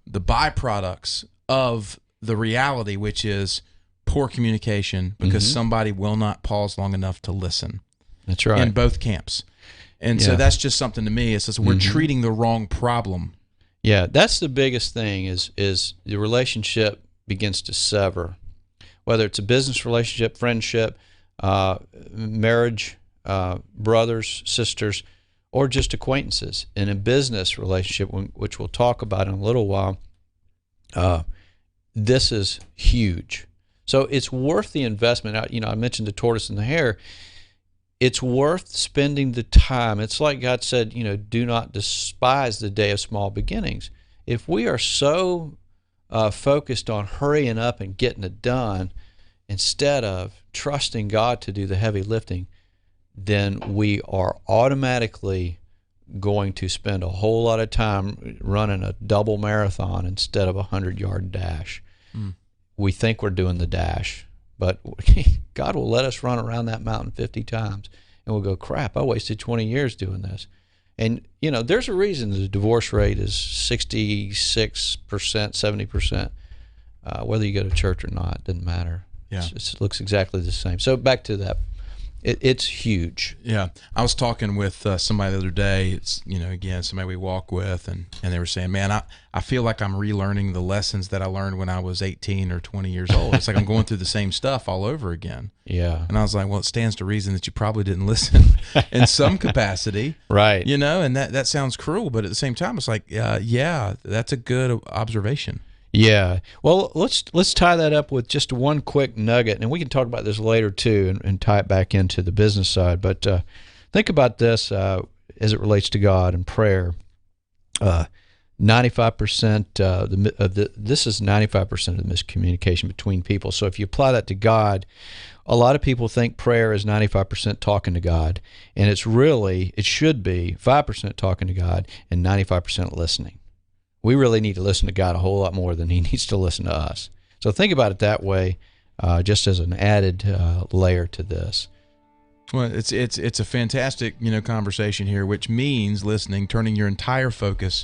byproducts of the reality, which is poor communication because somebody will not pause long enough to listen. That's right. In both camps. And so that's just something to me. It's just we're treating the wrong problem. Yeah, that's the biggest thing is the relationship begins to sever. Whether it's a business relationship, friendship, marriage, brothers, sisters, or just acquaintances. In a business relationship, which we'll talk about in a little while, this is huge. So it's worth the investment. I mentioned the tortoise and the hare. It's worth spending the time. It's like God said, do not despise the day of small beginnings. If we are so focused on hurrying up and getting it done instead of trusting God to do the heavy lifting, then we are automatically going to spend a whole lot of time running a double marathon instead of a 100-yard dash. We think we're doing the dash, but God will let us run around that mountain 50 times, and we'll go, crap, I wasted 20 years doing this. And, there's a reason the divorce rate is 66%, 70%. Whether you go to church or not, doesn't matter. Yeah. It looks exactly the same. So back to that. It's huge. Yeah. I was talking with somebody the other day. It's, again, somebody we walk with, and they were saying, man, I feel like I'm relearning the lessons that I learned when I was 18 or 20 years old. It's like I'm going through the same stuff all over again. Yeah. And I was like, well, it stands to reason that you probably didn't listen in some capacity. Right. And that sounds cruel, but at the same time, it's like, yeah, that's a good observation. Yeah. Well, let's tie that up with just one quick nugget, and we can talk about this later too, and tie it back into the business side. But think about this as it relates to God and prayer. 95% this is 95% of the miscommunication between people. So if you apply that to God, a lot of people think prayer is 95% talking to God, and it should be 5% talking to God and 95% listening. We really need to listen to God a whole lot more than He needs to listen to us. So think about it that way, just as an added layer to this. Well, it's a fantastic conversation here, which means listening, turning your entire focus,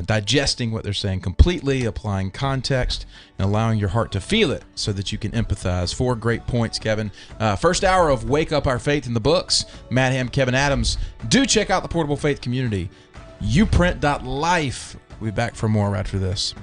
digesting what they're saying completely, applying context, and allowing your heart to feel it so that you can empathize. 4 great points, Kevin. First hour of Wake Up Our Faith in the books. Matt Ham, Kevin Adams. Do check out the Portable Faith community. uprint.life. We'll be back for more after this.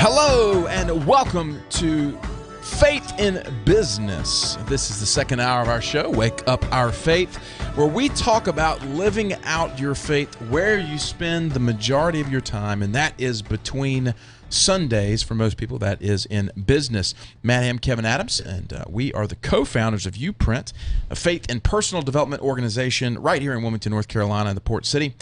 Hello and welcome to Faith in Business. This is the second hour of our show, Wake Up Our Faith, where we talk about living out your faith where you spend the majority of your time, and that is between Sundays. For most people, that is in business. Matt Ham, Kevin Adams, and we are the co-founders of UPrint, a faith and personal development organization right here in Wilmington, North Carolina, in the Port City.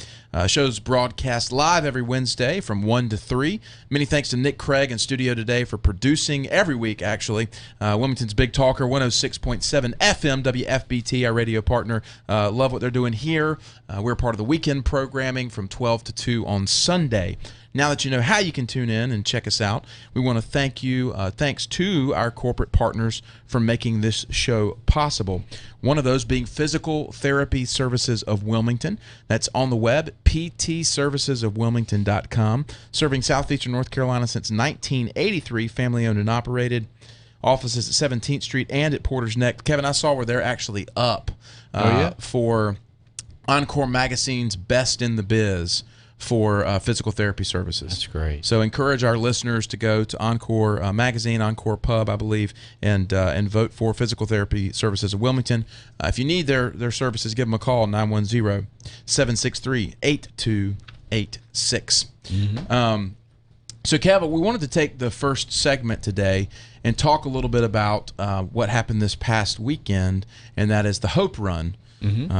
Shows broadcast live every Wednesday from 1 to 3. Many thanks to Nick Craig in studio today for producing every week, actually. Wilmington's Big Talker, 106.7 FM, WFBT, our radio partner. Love what they're doing here. We're part of the weekend programming from 12 to 2 on Sunday. Now that you know how you can tune in and check us out, we want to thank you. Thanks to our corporate partners for making this show possible. One of those being Physical Therapy Services of Wilmington. That's on the web, ptservicesofwilmington.com. Serving southeastern North Carolina since 1983, family-owned and operated. Offices at 17th Street and at Porter's Neck. Kevin, I saw where they're actually up for Encore Magazine's Best in the Biz for physical therapy services. That's great. So encourage our listeners to go to Encore Magazine, Encore Pub, I believe, and vote for Physical Therapy Services of Wilmington. If you need their services, give them a call, 910-763-8286. So, Kevin, we wanted to take the first segment today and talk a little bit about what happened this past weekend, and that is the Hope Run.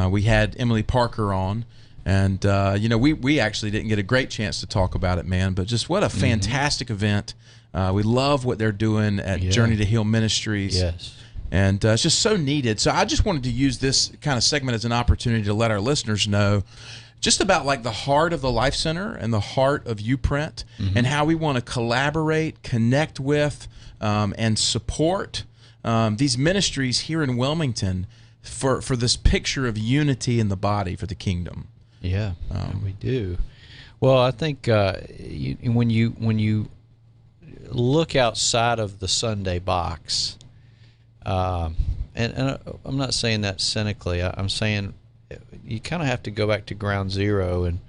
We had Emily Parker on. And, we actually didn't get a great chance to talk about it, man, but just what a fantastic event. We love what they're doing at Journey to Heal Ministries. Yes. And it's just so needed. So I just wanted to use this kind of segment as an opportunity to let our listeners know just about like the heart of the Life Center and the heart of UPrint and how we want to collaborate, connect with, and support these ministries here in Wilmington for this picture of unity in the body for the kingdom. Yeah, we do. Well, I think when you look outside of the Sunday box, and I'm not saying that cynically. I'm saying you kind of have to go back to ground zero and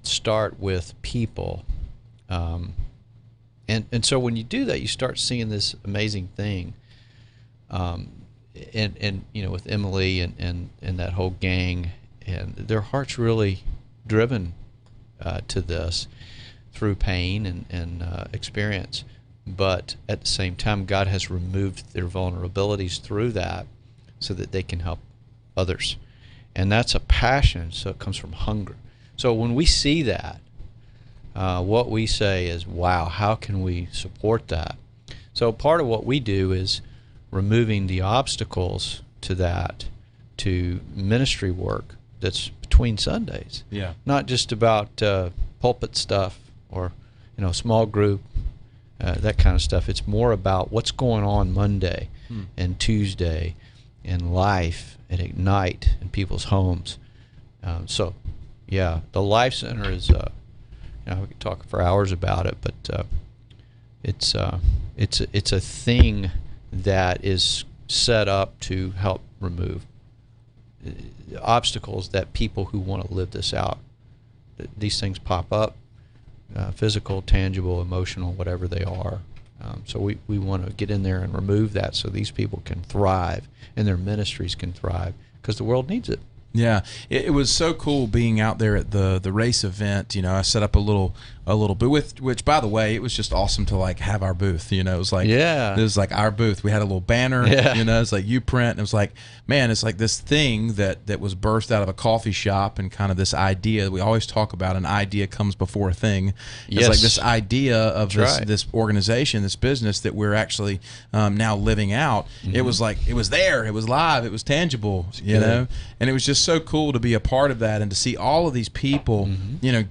start with people. And so when you do that, you start seeing this amazing thing. And with Emily and that whole gang. And their heart's really driven to this through pain and experience. But at the same time, God has removed their vulnerabilities through that so that they can help others. And that's a passion, so it comes from hunger. So when we see that, what we say is, wow, how can we support that? So part of what we do is removing the obstacles to that, to ministry work that's between Sundays. Yeah. Not just about pulpit stuff or small group, that kind of stuff. It's more about what's going on Monday and Tuesday in life and Ignite in people's homes. The Life Center is we could talk for hours about it, but it's a thing that is set up to help remove obstacles that people who want to live this out. These things pop up, physical, tangible, emotional, whatever they are. So we want to get in there and remove that so these people can thrive and their ministries can thrive because the world needs it. Yeah, it was so cool being out there at the race event. I set up a little booth, which by the way, it was just awesome to like have our booth. It was like it was like our booth. We had a little banner. It's like UPrint. And it was like, man, it's like this thing that was birthed out of a coffee shop and kind of this idea. We always talk about an idea comes before a thing. It's like this idea of this organization, this business that we're actually now living out. It was like it was there. It was live. It was tangible. You know, and it was just so cool to be a part of that and to see all of these people,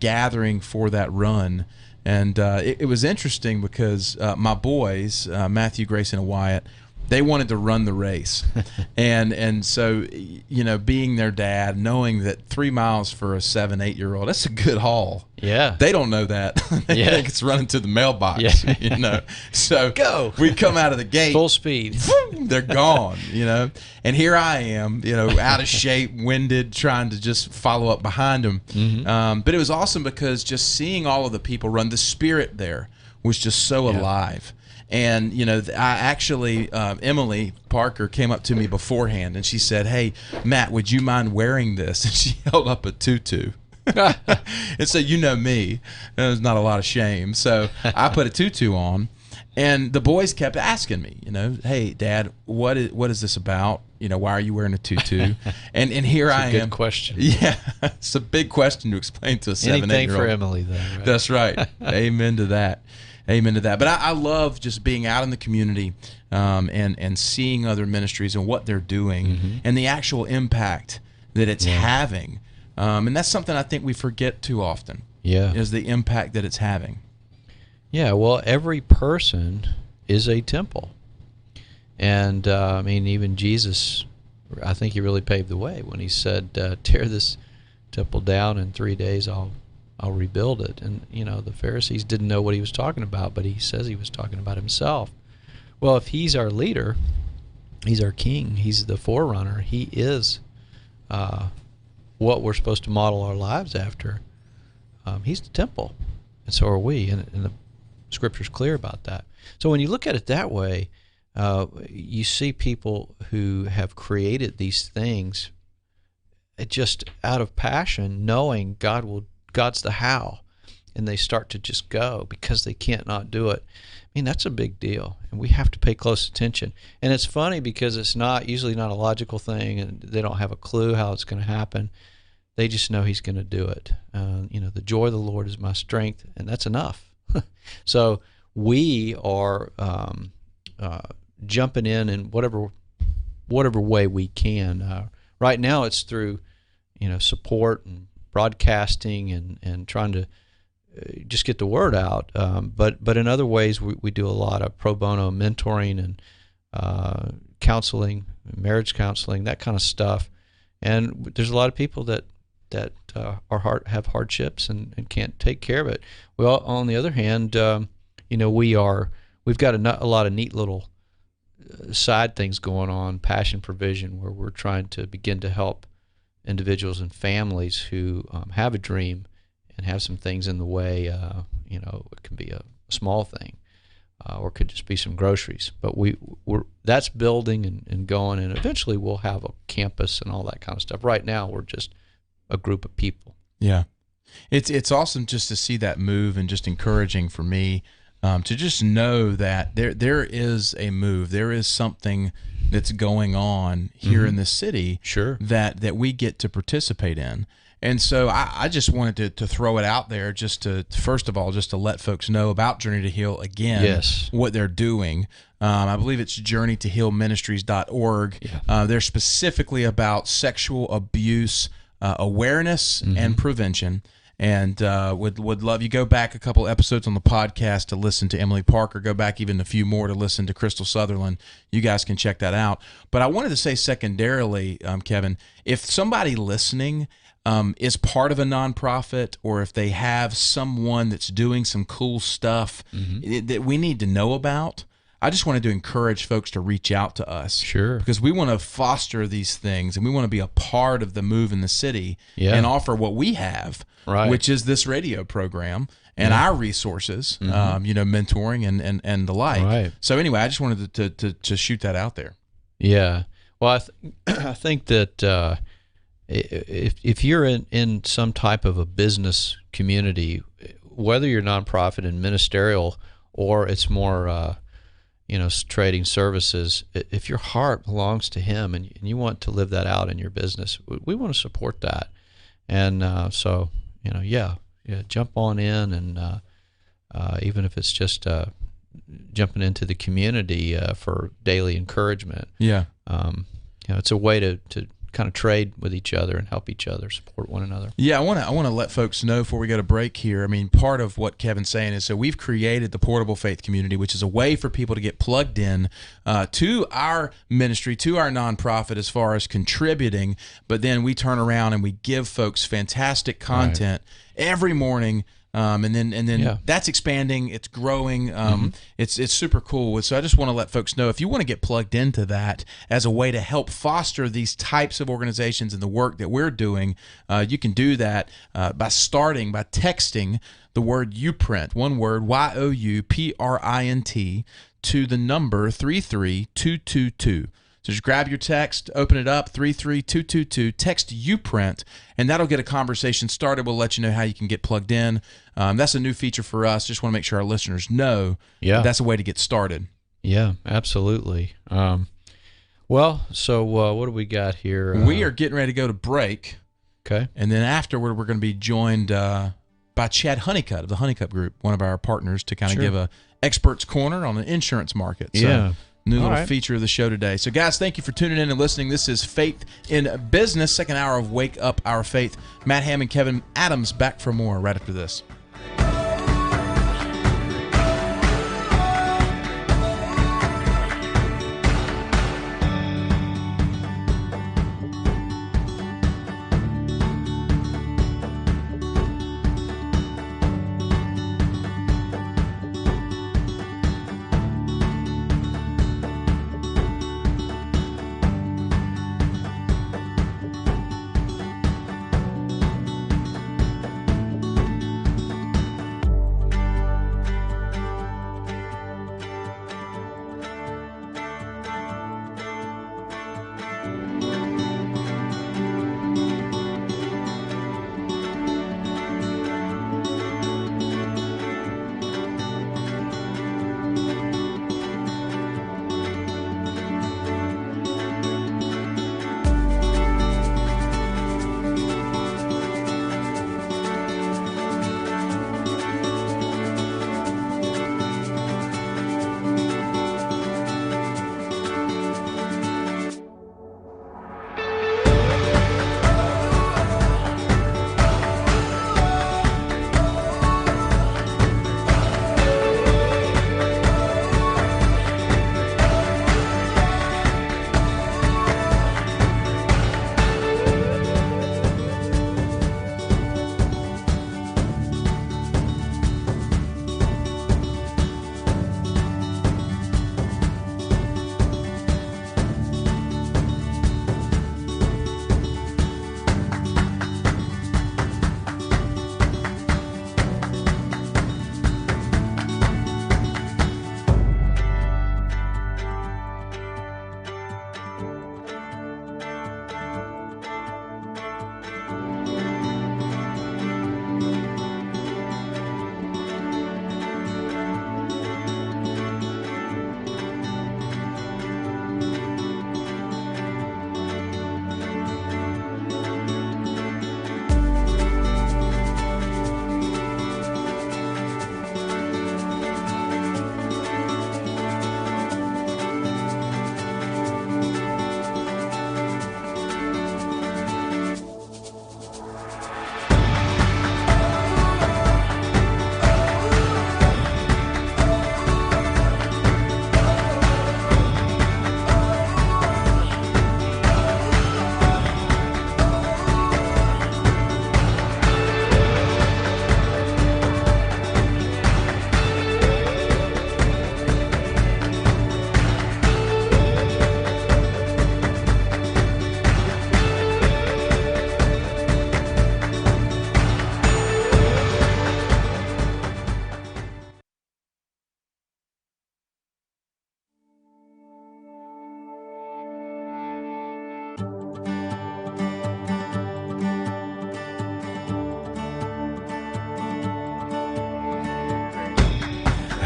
gathering for that run. And it was interesting because my boys, Matthew, Grayson, and Wyatt, they wanted to run the race. and so, being their dad, knowing that 3 miles for a 7-8-year-old, that's a good haul. Yeah. They don't know that. They think it's running to the mailbox, So go. We come out of the gate. Full speed. They're gone, And here I am, out of shape, winded, trying to just follow up behind them. But it was awesome because just seeing all of the people run, the spirit there was just so alive. And, I actually, Emily Parker came up to me beforehand and she said, "Hey, Matt, would you mind wearing this?" And she held up a tutu. And so, me, there's not a lot of shame. So I put a tutu on, and the boys kept asking me, "Hey, Dad, what is this about? Why are you wearing a tutu?" And here I am. Good question. Yeah, it's a big question to explain to a 7-8-year-old. Anything for Emily, though. Right? That's right. Amen to that. Amen to that. But I love just being out in the community and seeing other ministries and what they're doing and the actual impact that it's having. And that's something I think we forget too often. Yeah. Is the impact that it's having. Yeah, well, every person is a temple. And, even Jesus, I think he really paved the way when he said, tear this temple down in 3 days, I'll rebuild it. And, the Pharisees didn't know what he was talking about, but he says he was talking about himself. Well, if he's our leader, he's our king, he's the forerunner, he is what we're supposed to model our lives after. He's the temple, and so are we, and the Scripture's clear about that. So when you look at it that way, you see people who have created these things just out of passion, knowing God's the how, and they start to just go because they can't not do it. That's a big deal, and we have to pay close attention. And it's funny because it's usually not a logical thing, and they don't have a clue how it's going to happen. They just know he's going to do it. The joy of the Lord is my strength, and that's enough. So we are jumping in whatever way we can. Right now, it's through support and broadcasting and trying to just get the word out. But in other ways, we do a lot of pro bono mentoring and counseling, marriage counseling, that kind of stuff. And there's a lot of people that have hardships and can't take care of it. Well, on the other hand, we've got a lot of neat little side things going on, Passion Provision, where we're trying to begin to help individuals and families who have a dream and have some things in the way. It can be a small thing, or it could just be some groceries. But that's building and going, and eventually we'll have a campus and all that kind of stuff. Right now, we're just a group of people. Yeah, it's awesome just to see that move, and just encouraging for me to just know that there is a move, there is something that's going on here in the city, sure, that we get to participate in. And so I just wanted to throw it out there, just to, first of all, just to let folks know about Journey to Heal again, yes, what they're doing. I believe it's journeytohealministries.org. Yeah. They're specifically about sexual abuse awareness and prevention. And would love you go back a couple episodes on the podcast to listen to Emily Parker. Go back even a few more to listen to Crystal Sutherland. You guys can check that out. But I wanted to say secondarily, Kevin, if somebody listening is part of a nonprofit, or if they have someone that's doing some cool stuff that we need to know about, I just wanted to encourage folks to reach out to us. Sure. Because we want to foster these things, and we want to be a part of the move in the city and offer what we have, right, which is this radio program and our resources, mentoring and the like. Right. So anyway, I just wanted to shoot that out there. Yeah. Well, I think that if you're in some type of a business community, whether you're nonprofit and ministerial, or it's more trading services, if your heart belongs to him and you want to live that out in your business, we want to support that. And so jump on in, and even if it's just jumping into the community for daily encouragement. Yeah. It's a way to kind of trade with each other and help each other, support one another. Yeah, I want to let folks know before we go to break here. I mean, part of what Kevin's saying is, so we've created the Portable Faith Community, which is a way for people to get plugged in to our ministry, to our nonprofit, as far as contributing. But then we turn around and we give folks fantastic content every morning. And then that's expanding, it's growing, it's super cool. So I just want to let folks know, if you want to get plugged into that as a way to help foster these types of organizations and the work that we're doing, you can do that by texting the word Uprint, one word, YOUPRINT, to the number 33222. So just grab your text, open it up, 33222, text Uprint, and that'll get a conversation started. We'll let you know how you can get plugged in. That's a new feature for us. Just want to make sure our listeners know that's a way to get started. Yeah, absolutely. Well, so what do we got here? We are getting ready to go to break. Okay. And then afterward, we're going to be joined by Chad Honeycutt of the Honeycutt Group, one of our partners, to kind of give a expert's corner on the insurance market. So, new little feature of the show today. So, guys, thank you for tuning in and listening. This is Faith in Business, second hour of Wake Up Our Faith. Matt Ham and Kevin Adams back for more right after this.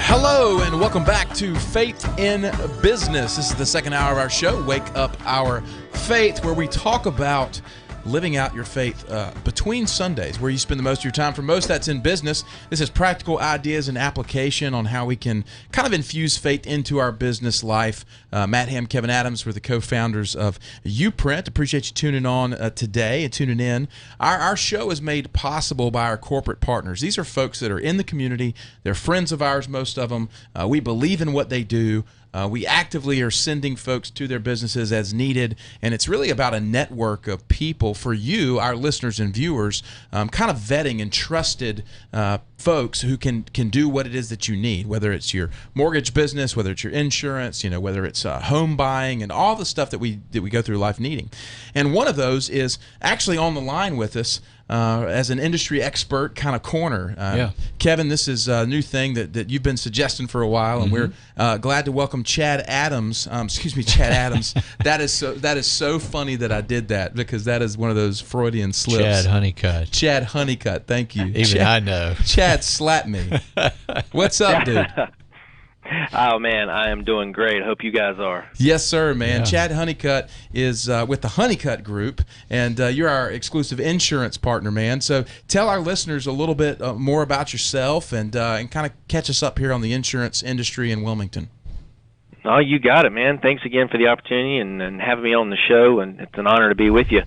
Hello and welcome back to Faith in Business. This is the second hour of our show, Wake Up Our Faith, where we talk about living out your faith between Sundays, where you spend the most of your time. For most, that's in business. This is practical ideas and application on how we can kind of infuse faith into our business life. Matt Ham, Kevin Adams, we're the co-founders of Uprint. Appreciate you tuning on today and tuning in. Our show is made possible by our corporate partners. These are folks that are in the community. They're friends of ours, most of them. We believe in what they do. We actively are sending folks to their businesses as needed, and it's really about a network of people for you, our listeners and viewers, kind of vetting and trusted folks who can do what it is that you need, whether it's your mortgage business, whether it's your insurance, whether it's home buying, and all the stuff that we go through life needing. And one of those is actually on the line with us. as an industry expert kind of corner. Kevin, this is a new thing that you've been suggesting for a while, and we're glad to welcome Chad Adams. Chad Adams. That is so funny that I did that, because that is one of those Freudian slips. Chad Honeycutt. Chad Honeycutt. Thank you. Even Chad, I know. Chad slapped me. What's up, dude? Oh, man, I am doing great. Hope you guys are. Yes, sir, man. Yeah. Chad Honeycutt is with the Honeycutt Group, and you're our exclusive insurance partner, man. So tell our listeners a little bit more about yourself and kind of catch us up here on the insurance industry in Wilmington. Oh, you got it, man. Thanks again for the opportunity and having me on the show, and it's an honor to be with you.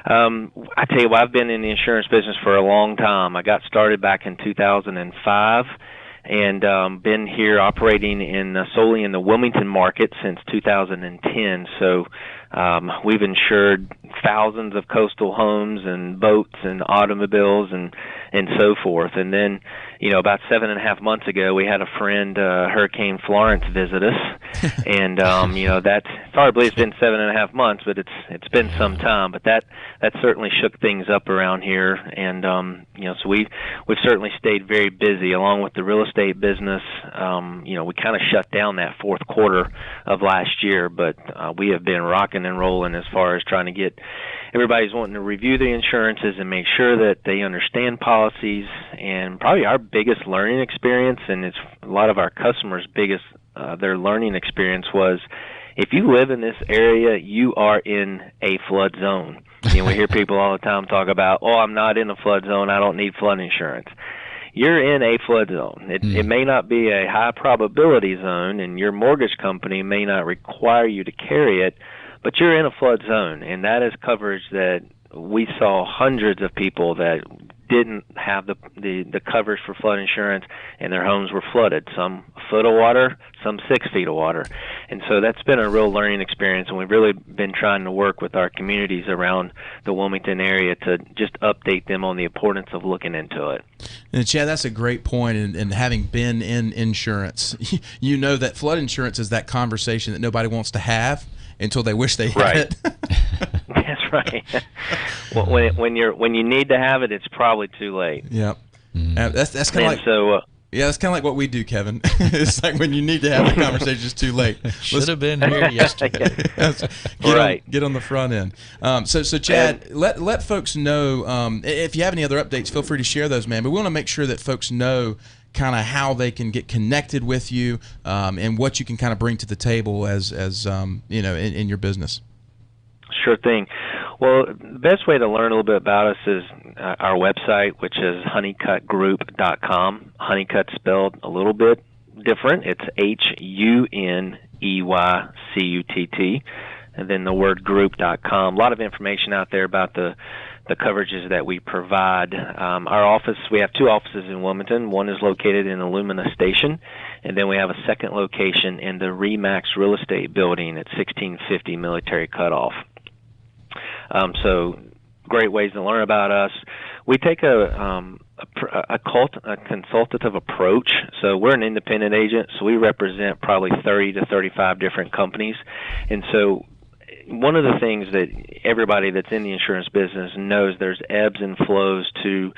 I tell you what, I've been in the insurance business for a long time. I got started back in 2005. And been here operating solely in the Wilmington market since 2010. So we've insured thousands of coastal homes and boats and automobiles and so forth. And then, about 7.5 months ago, we had a friend, Hurricane Florence, visit us. And that's hard to believe it's been 7.5 months, but it's been some time. But that certainly shook things up around here. And so we've certainly stayed very busy along with the real estate business. We kind of shut down that fourth quarter of last year, but we have been rocking and rolling as far as trying to get everybody's wanting to review the insurances and make sure that they understand policies. And probably our biggest learning experience, and it's a lot of our customers' biggest their learning experience, was if you live in this area, you are in a flood zone. We hear people all the time talk about, oh, I'm not in a flood zone, I don't need flood insurance. You're in a flood zone. It may not be a high probability zone, and your mortgage company may not require you to carry it, but you're in a flood zone, and that is coverage that we saw hundreds of people that didn't have the coverage for flood insurance, and their homes were flooded, some a foot of water, some 6 feet of water. And so that's been a real learning experience, and we've really been trying to work with our communities around the Wilmington area to just update them on the importance of looking into it. And Chad, that's a great point, and having been in insurance, you know that flood insurance is that conversation that nobody wants to have until they wish they had it. That's right. Well, when you need to have it, it's probably too late. Yep. That's kind of like that's kind of like what we do, Kevin. It's like when you need to have the conversation, it's too late. Should have been here yesterday. Get on the front end. So Chad, let folks know if you have any other updates. Feel free to share those, man. But we want to make sure that folks know kind of how they can get connected with you and what you can kind of bring to the table as in your business. Sure thing. Well, the best way to learn a little bit about us is our website, which is honeycuttgroup.com. Honeycutt spelled a little bit different. It's HUNEYCUTT, and then the word group.com. A lot of information out there about the coverages that we provide. Our office, we have 2 offices in Wilmington. One is located in Illumina Station, and then we have a second location in the RE/MAX Real Estate Building at 1650 Military Cutoff. So great ways to learn about us. We take a consultative approach. So we're an independent agent, so we represent probably 30 to 35 different companies. And so one of the things that everybody that's in the insurance business knows, there's ebbs and flows to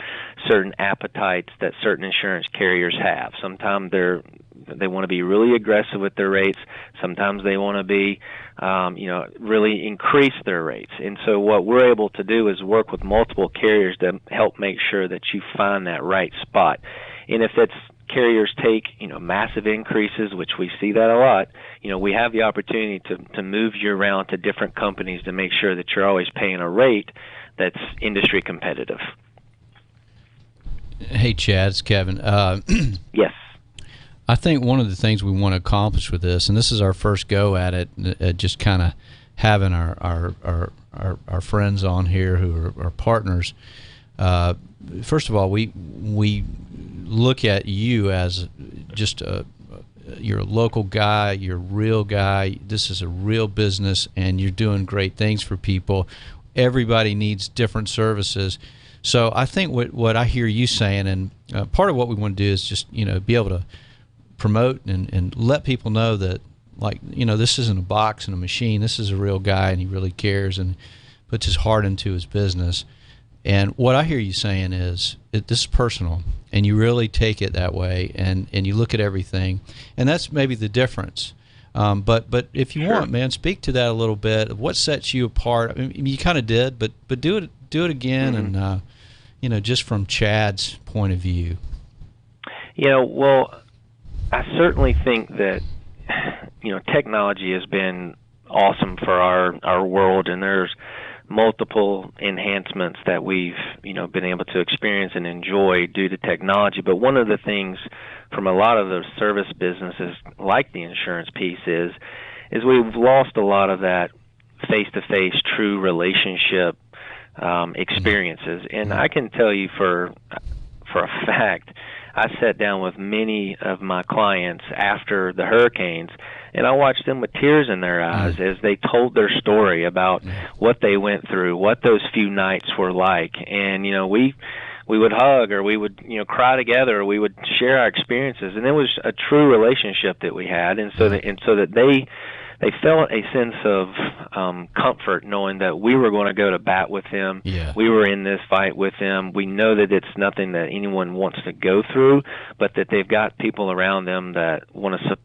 certain appetites that certain insurance carriers have. Sometimes they want to be really aggressive with their rates. Sometimes they want to be, really increase their rates. And so what we're able to do is work with multiple carriers to help make sure that you find that right spot. And if it's carriers take, massive increases, which we see that a lot, we have the opportunity to move you around to different companies to make sure that you're always paying a rate that's industry competitive. Hey, Chad, it's Kevin. Yes. I think one of the things we want to accomplish with this, and this is our first go at it, just kind of having our friends on here who are partners. First of all, we look at you as just you're a local guy, you're a real guy. This is a real business, and you're doing great things for people. Everybody needs different services. So I think what I hear you saying, and part of what we want to do is just be able to promote and let people know that, this isn't a box and a machine. This is a real guy, and he really cares and puts his heart into his business. And what I hear you saying is this is personal, and you really take it that way, and you look at everything, and that's maybe the difference. But if you want, man, speak to that a little bit. What sets you apart? I mean, you kind of did, but do it again, and just from Chad's point of view. Well, I certainly think that technology has been awesome for our world, and there's multiple enhancements that we've been able to experience and enjoy due to technology. But one of the things from a lot of the service businesses, like the insurance piece, is we've lost a lot of that face-to-face true relationship experiences. And I can tell you for a fact, I sat down with many of my clients after the hurricanes, and I watched them with tears in their eyes as they told their story about what they went through, what those few nights were like. And we would hug, or we would cry together, or we would share our experiences, and it was a true relationship that we had. And so that they felt a sense of comfort knowing that we were going to go to bat with them. Yeah. We were in this fight with them. We know that it's nothing that anyone wants to go through, but that they've got people around them that want to support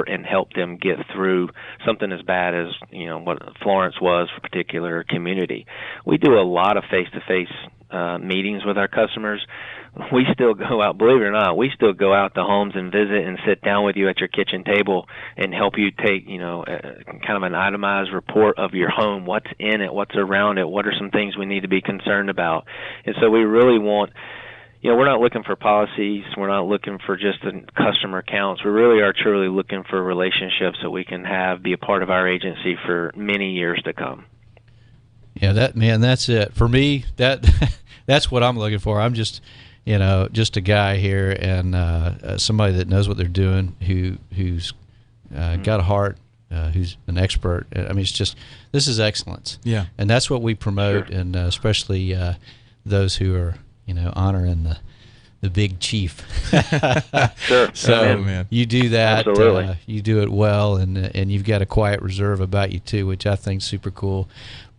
and help them get through something as bad as what Florence was for a particular community. We do a lot of face-to-face meetings with our customers. We still go out, believe it or not, we still go out to homes and visit and sit down with you at your kitchen table and help you take, kind of an itemized report of your home, what's in it, what's around it, what are some things we need to be concerned about. And so we really want, we're not looking for policies, we're not looking for just the customer counts. We really are truly looking for relationships that we can be a part of our agency for many years to come. Yeah, that's it. For me, that's what I'm looking for. I'm just a guy here, and somebody that knows what they're doing, who's got a heart, who's an expert. I mean, this is excellence. Yeah. And that's what we promote, Sure. and especially those who are, honoring the big chief. Sure. So man. You do that. Absolutely. You do it well, and you've got a quiet reserve about you too, which I think is super cool.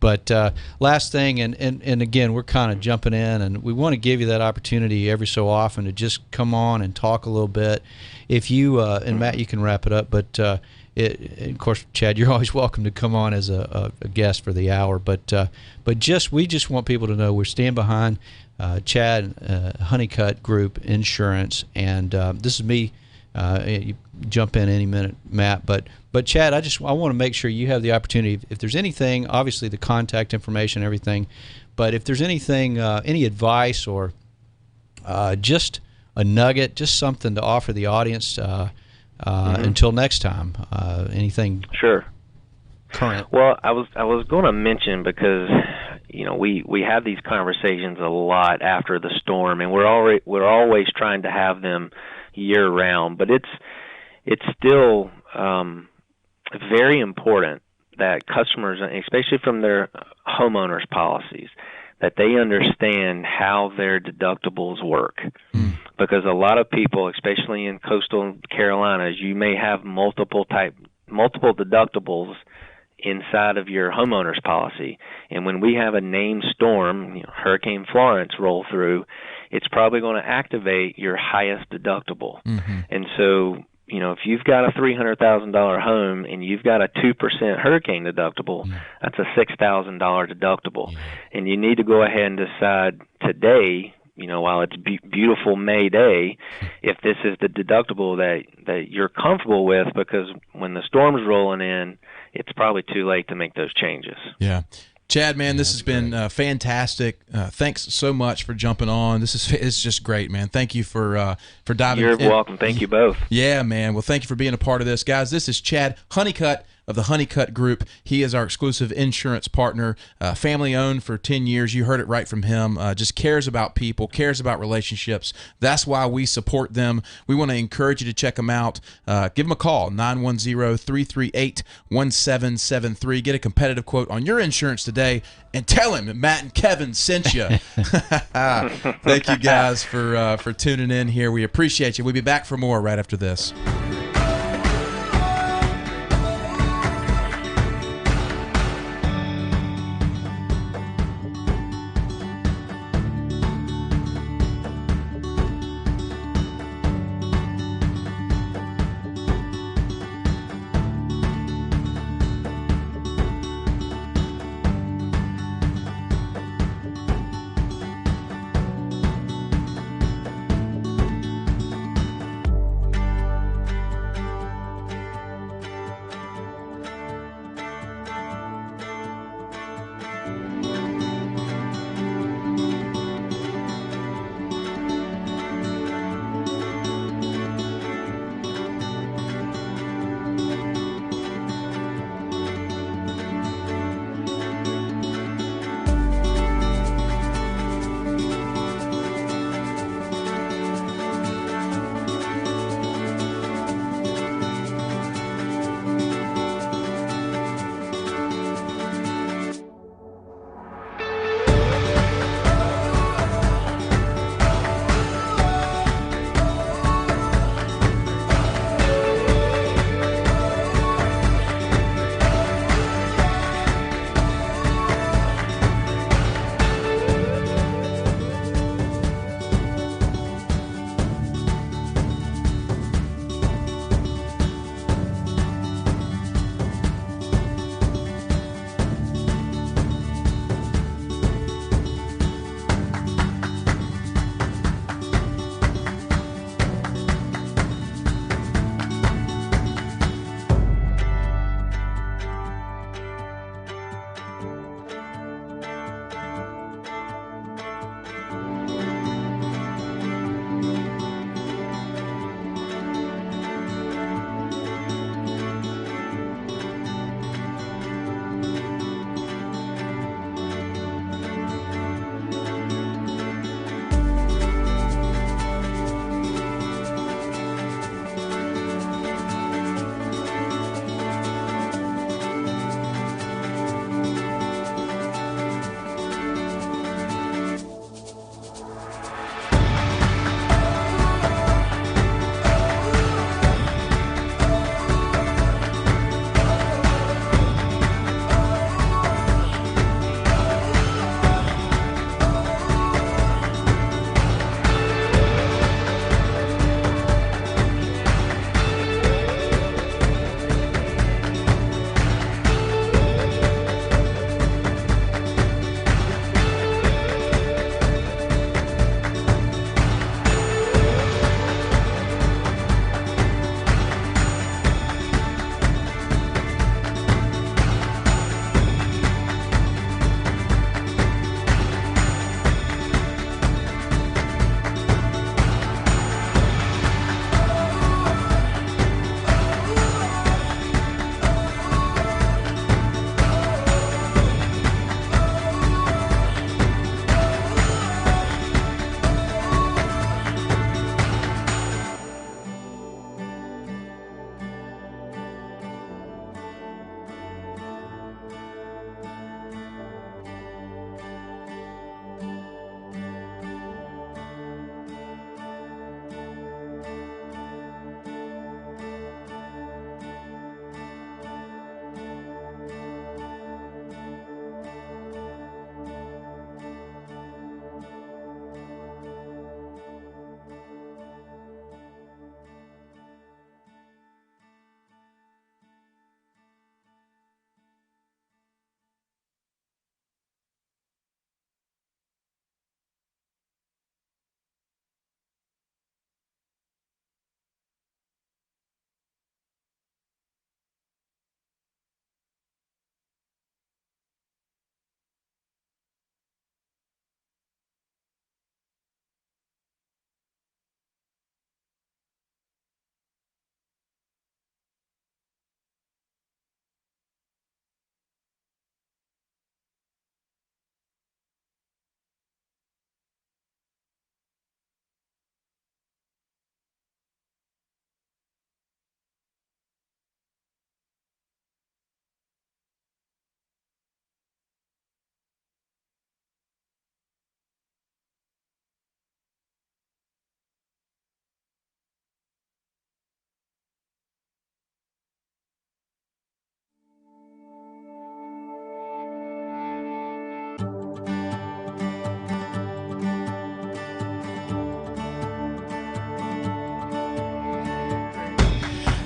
But last thing, and again, we're kind of jumping in, and we want to give you that opportunity every so often to just come on and talk a little bit. If you and Matt, you can wrap it up, but of course, Chad, you're always welcome to come on as a guest for the hour. But we just want people to know we stand behind Chad, Honeycutt Group Insurance, and this is me. You jump in any minute, Matt. But Chad, I want to make sure you have the opportunity. If there's anything, obviously the contact information, everything. But if there's anything, any advice or just a nugget, just something to offer the audience until next time. Anything? Sure. Current. Well, I was going to mention, because we have these conversations a lot after the storm, and we're always trying to have them year round, but it's still very important that customers, especially from their homeowners policies, that they understand how their deductibles work. Because a lot of people, especially in coastal Carolinas, you may have multiple deductibles inside of your homeowner's policy. And when we have a named storm, Hurricane Florence, roll through, it's probably going to activate your highest deductible. Mm-hmm. And so, if you've got a $300,000 home and you've got a 2% hurricane deductible, that's a $6,000 deductible. Yeah. And you need to go ahead and decide today, while it's beautiful May day, if this is the deductible that you're comfortable with, because when the storm's rolling in, it's probably too late to make those changes. Yeah. Chad, man, this has been fantastic. Thanks so much for jumping on. It's just great, man. Thank you for diving in. You're welcome. Thank you both. Yeah, man. Well, thank you for being a part of this. Guys, this is Chad Honeycutt of the Honeycutt Group. He is our exclusive insurance partner, family-owned for 10 years. You heard it right from him. Just cares about people, cares about relationships. That's why we support them. We want to encourage you to check them out. Give them a call, 910-338-1773. Get a competitive quote on your insurance today, and tell him that Matt and Kevin sent you. Thank you, guys, for tuning in here. We appreciate you. We'll be back for more right after this.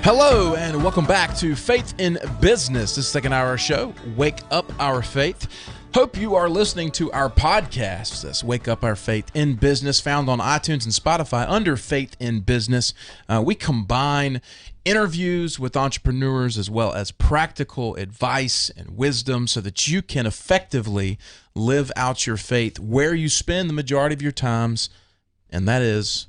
Hello and welcome back to Faith in Business. This second hour show, Wake Up Our Faith. Hope you are listening to our podcast. That's Wake Up Our Faith in Business, found on iTunes and Spotify under Faith in Business. We combine interviews with entrepreneurs as well as practical advice and wisdom so that you can effectively live out your faith where you spend the majority of your times, and that is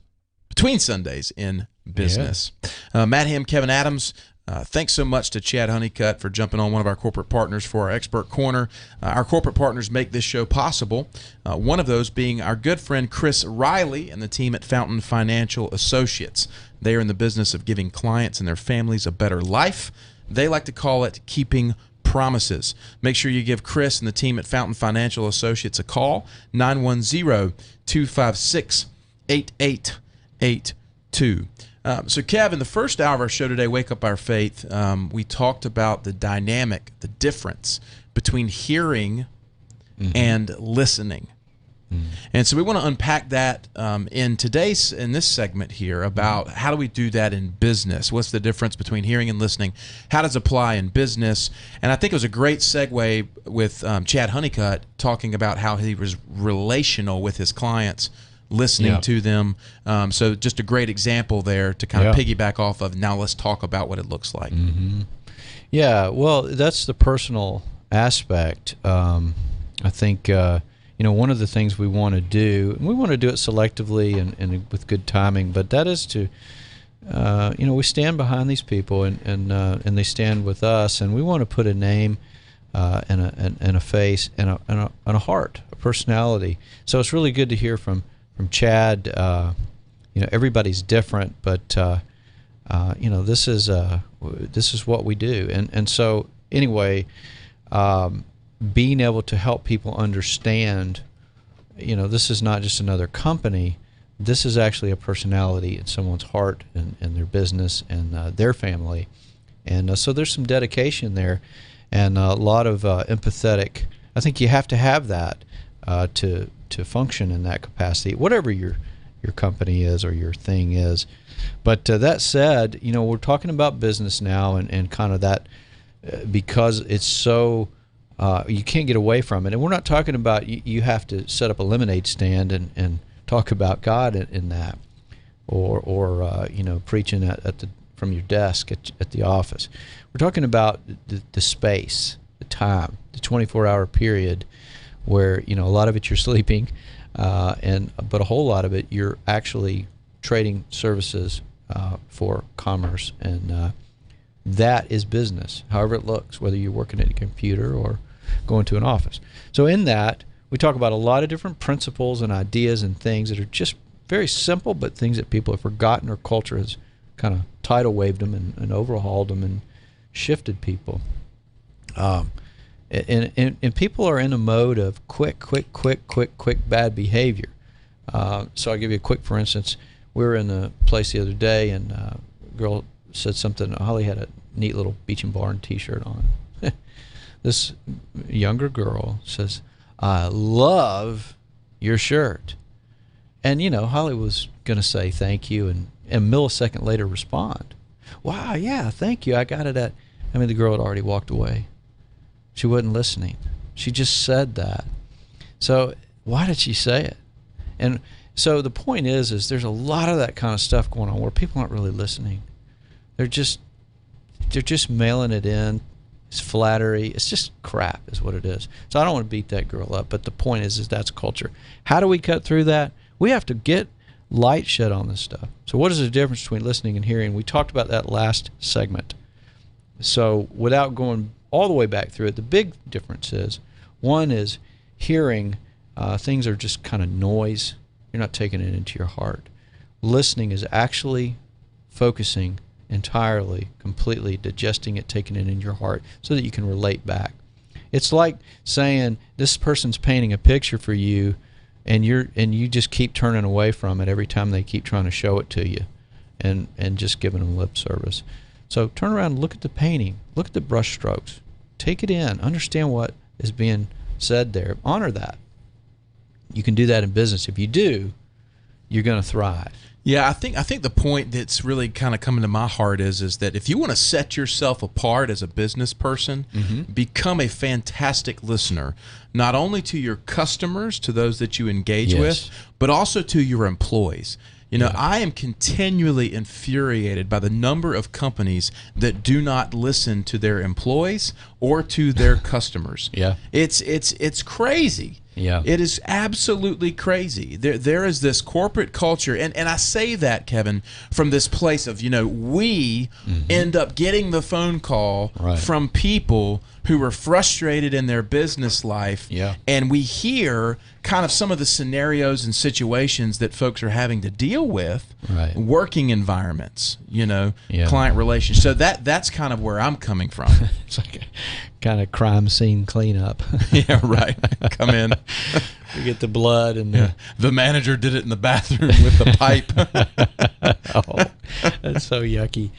between Sundays in business. Yeah. Matt Ham, Kevin Adams, thanks so much to Chad Honeycutt for jumping on, one of our corporate partners, for our Expert Corner. Our corporate partners make this show possible, one of those being our good friend Chris Riley and the team at Fountain Financial Associates. They are in the business of giving clients and their families a better life. They like to call it keeping promises. Make sure you give Chris and the team at Fountain Financial Associates a call, 910-256-8882. So, Kevin, the first hour of our show today, Wake Up Our Faith, we talked about the dynamic, the difference between hearing and listening. And so we want to unpack that in this segment here about how do we do that in business? What's the difference between hearing and listening? How does it apply in business? And I think it was a great segue with Chad Honeycutt talking about how he was relational with his clients, listening to them. So just a great example there to kind of piggyback off of. Now let's talk about what it looks like. Yeah, well, that's the personal aspect. I think, one of the things we want to do, and we want to do it selectively and with good timing, but that is to, we stand behind these people and they stand with us, and we want to put a name and a face and a heart, a personality. So it's really good to hear from Chad. Everybody's different, but this is what we do, and so anyway, being able to help people understand, this is not just another company. This is actually a personality in someone's heart and their business and their family, and so there's some dedication there, and a lot of empathetic. I think you have to have that to function in that capacity, whatever your company is or your thing is. But that said, we're talking about business now and kind of that because it's so you can't get away from it. And we're not talking about you have to set up a lemonade stand and talk about God in that, or preaching from your desk at the office. We're talking about the space, the time, the 24-hour period where a lot of it you're sleeping, but a whole lot of it you're actually trading services for commerce, and that is business, however it looks, whether you're working at a computer or going to an office. So in that, we talk about a lot of different principles and ideas and things that are just very simple, but things that people have forgotten, or culture has kind of tidal waved them and overhauled them and shifted people. And people are in a mode of quick bad behavior. So I'll give you a quick, for instance. We were in a place the other day, and a girl said something. Holly had a neat little Beach and Barn T-shirt on. This younger girl says, "I love your shirt." And, Holly was going to say thank you, and a millisecond later respond, "Wow, yeah, thank you. I got it at..." the girl had already walked away. She wasn't listening. She just said that. So why did she say it? And so the point is there's a lot of that kind of stuff going on where people aren't really listening. They're just mailing it in. It's flattery. It's just crap is what it is. So I don't want to beat that girl up, but the point is that's culture. How do we cut through that? We have to get light shed on this stuff. So what is the difference between listening and hearing? We talked about that last segment. So without going all the way back through it, the big difference is, one is hearing, things are just kind of noise. You're not taking it into your heart. Listening is actually focusing entirely, completely, digesting it, taking it in your heart so that you can relate back. It's like saying this person's painting a picture for you, and you just keep turning away from it every time they keep trying to show it to you, and just giving them lip service. So turn around and look at the painting, look at the brush strokes, take it in, understand what is being said there, honor that. You can do that in business. If you do, you're going to thrive. Yeah, I think the point that's really kind of coming to my heart is that if you want to set yourself apart as a business person, become a fantastic listener, not only to your customers, to those that you engage with, but also to your employees. You know, I am continually infuriated by the number of companies that do not listen to their employees or to their customers. It's crazy. Yeah. It is absolutely crazy. There is this corporate culture, and I say that, Kevin, from this place of, we end up getting the phone call from people who are frustrated in their business life, and we hear kind of some of the scenarios and situations that folks are having to deal with, working environments, client relations. So that's kind of where I'm coming from. It's like a kind of crime scene cleanup. Yeah, right. Come in. We get the blood and the manager did it in the bathroom with the pipe. Oh, that's so yucky.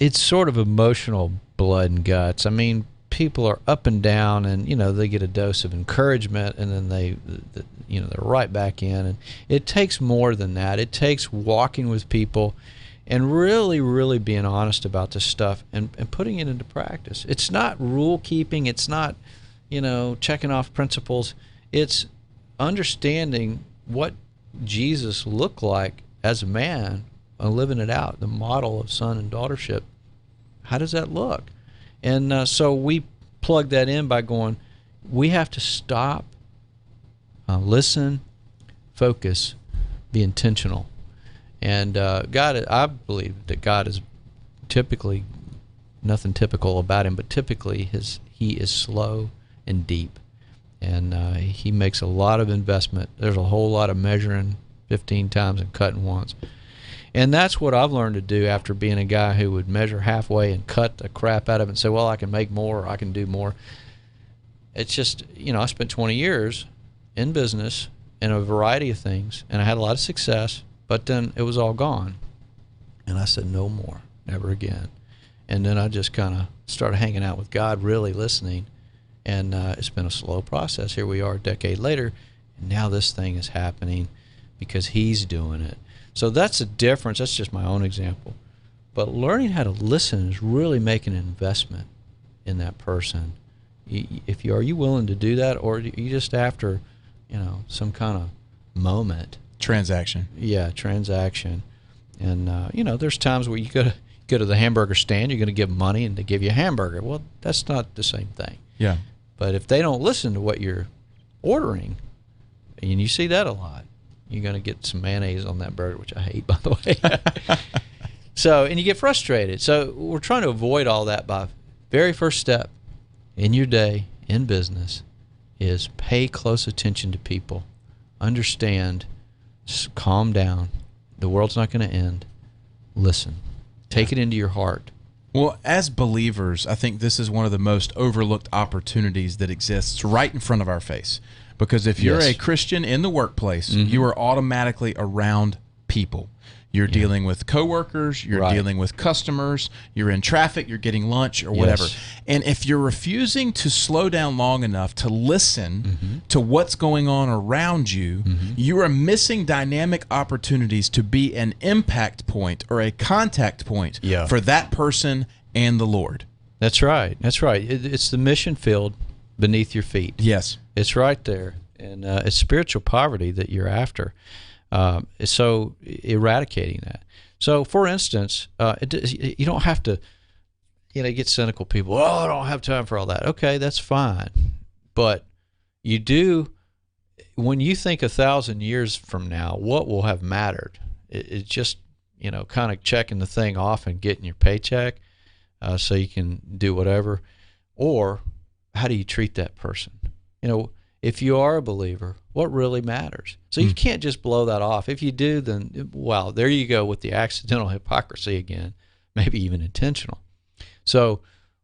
It's sort of emotional blood and guts. I mean, people are up and down, and they get a dose of encouragement, and then they're right back in. And it takes more than that. It takes walking with people and really, really being honest about this stuff and putting it into practice. It's not rule keeping. It's not, checking off principles. It's understanding what Jesus looked like as a man and living it out, the model of son and daughtership. How does that look? And so we plug that in by going, we have to stop, listen, focus, be intentional. And God, I believe that God is typically, nothing typical about him, but typically he is slow and deep. And he makes a lot of investment. There's a whole lot of measuring 15 times and cutting once. And that's what I've learned to do after being a guy who would measure halfway and cut the crap out of it and say, well, I can make more or I can do more. It's just, I spent 20 years in business in a variety of things, and I had a lot of success, but then it was all gone. And I said, no more, never again. And then I just kind of started hanging out with God, really listening. And it's been a slow process. Here we are a decade later, and now this thing is happening because he's doing it. So that's a difference. That's just my own example. But learning how to listen is really making an investment in that person. Are you willing to do that, or are you just after, some kind of moment? Transaction. Yeah, transaction. And there's times where you go to the hamburger stand, you're going to give money and they give you a hamburger. Well, that's not the same thing. Yeah. But if they don't listen to what you're ordering, and you see that a lot, you're going to get some mayonnaise on that burger, which I hate, by the way. And you get frustrated. So we're trying to avoid all that by very first step in your day, in business, is pay close attention to people. Understand, calm down. The world's not going to end. Listen. Take it into your heart. Well, as believers, I think this is one of the most overlooked opportunities that exists right in front of our face. Because if you're a Christian in the workplace, you are automatically around people. You're dealing with coworkers, you're dealing with customers, you're in traffic, you're getting lunch or whatever. And if you're refusing to slow down long enough to listen to what's going on around you, you are missing dynamic opportunities to be an impact point or a contact point for that person and the Lord. That's right. That's right. It's the mission field beneath your feet. Yes. It's right there. And it's spiritual poverty that you're after. So eradicating that. So, for instance, you don't have to, get cynical people. Oh, I don't have time for all that. Okay, that's fine. But you do, when you think 1,000 years from now, what will have mattered? It's just, kind of checking the thing off and getting your paycheck so you can do whatever. Or how do you treat that person? If you are a believer, what really matters? So you can't just blow that off. If you do, then, wow, there you go with the accidental hypocrisy again, maybe even intentional. So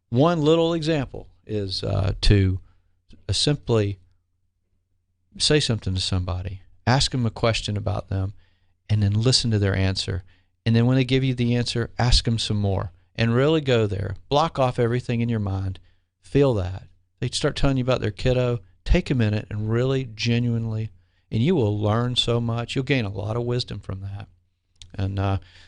one little example is to simply say something to somebody, ask them a question about them, and then listen to their answer. And then when they give you the answer, ask them some more and really go there. Block off everything in your mind. Feel that. They start telling you about their kiddo. Take a minute and really genuinely and you will learn so much. You'll gain a lot of wisdom from that. And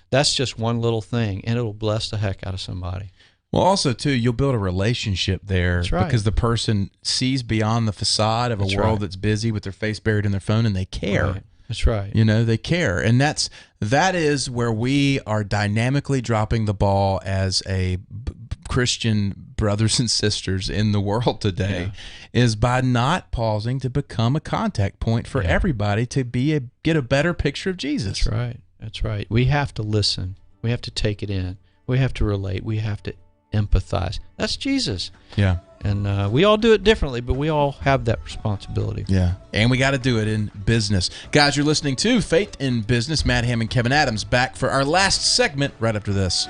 that's just one little thing, and it'll bless the heck out of somebody. Well, also, too, you'll build a relationship there because the person sees beyond the facade of a world that's busy with their face buried in their phone, and they care. Right. That's right. They care. And that is where we are dynamically dropping the ball as a Christian brothers and sisters in the world today, is by not pausing to become a contact point for everybody to get a better picture of Jesus. That's right. That's right. We have to listen. We have to take it in. We have to relate. We have to empathize. That's Jesus. Yeah. And we all do it differently, but we all have that responsibility. Yeah. And we got to do it in business. Guys, you're listening to Faith in Business. Matt Ham and Kevin Adams back for our last segment right after this.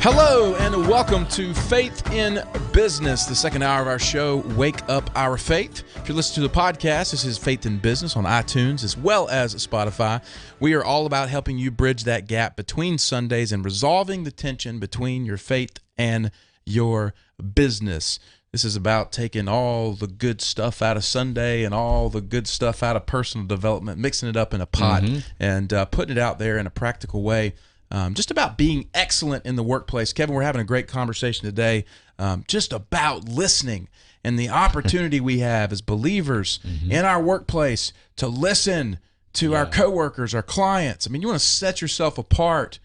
Hello and welcome to Faith in Business, the second hour of our show, Wake Up Our Faith. If you're listening to the podcast, this is Faith in Business on iTunes as well as Spotify. We are all about helping you bridge that gap between Sundays and resolving the tension between your faith and your business. This is about taking all the good stuff out of Sunday and all the good stuff out of personal development, mixing it up in a pot and putting it out there in a practical way. Just about being excellent in the workplace. Kevin, we're having a great conversation today just about listening and the opportunity we have as believers in our workplace to listen to our coworkers, our clients. I mean, you want to set yourself apart.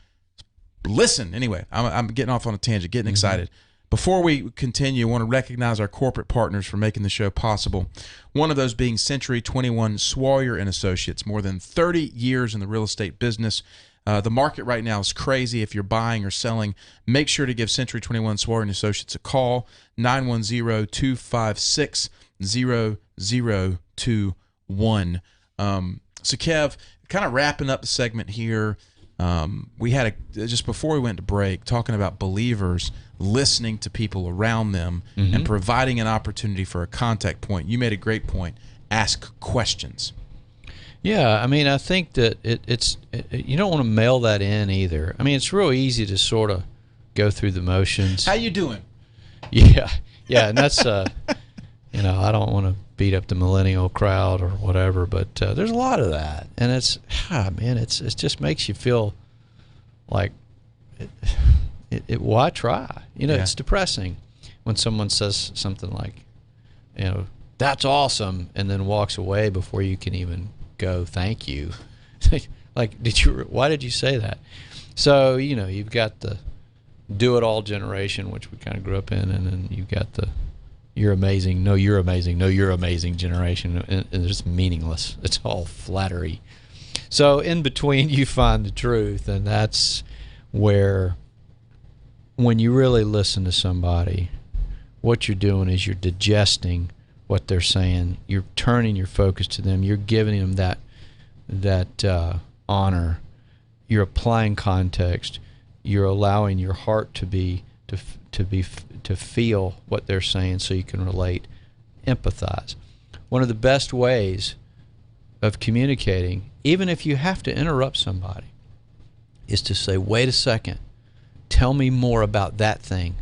Listen. Anyway, I'm getting off on a tangent, getting excited. Before we continue, I want to recognize our corporate partners for making the show possible. One of those being Century 21 Swalyer and Associates, more than 30 years in the real estate business. The market right now is crazy. If you're buying or selling, make sure to give Century 21 Swalyer and Associates a call, 910-256-0021. So Kev, kind of wrapping up the segment here, we had just before we went to break, talking about believers listening to people around them and providing an opportunity for a contact point. You made a great point. Ask questions. Yeah, I mean, I think that it's you don't want to mail that in either. I mean, it's real easy to sort of go through the motions. How you doing? Yeah, and that's I don't want to beat up the millennial crowd or whatever, but there's a lot of that, and it just makes you feel like why try? It's depressing when someone says something like, that's awesome, and then walks away before you can even go thank you. Like, why did you say that? So you've got the do it all generation, which we kind of grew up in, and then you've got the you're amazing, no you're amazing, no you're amazing generation, and it's just meaningless. It's all flattery. So in between you find the truth, and that's where when you really listen to somebody, what you're doing is you're digesting what they're saying. You're turning your focus to them. You're giving them that honor. You're applying context. You're allowing your heart to feel what they're saying, so you can relate, empathize. One of the best ways of communicating, even if you have to interrupt somebody, is to say, "Wait a second. Tell me more about that thing.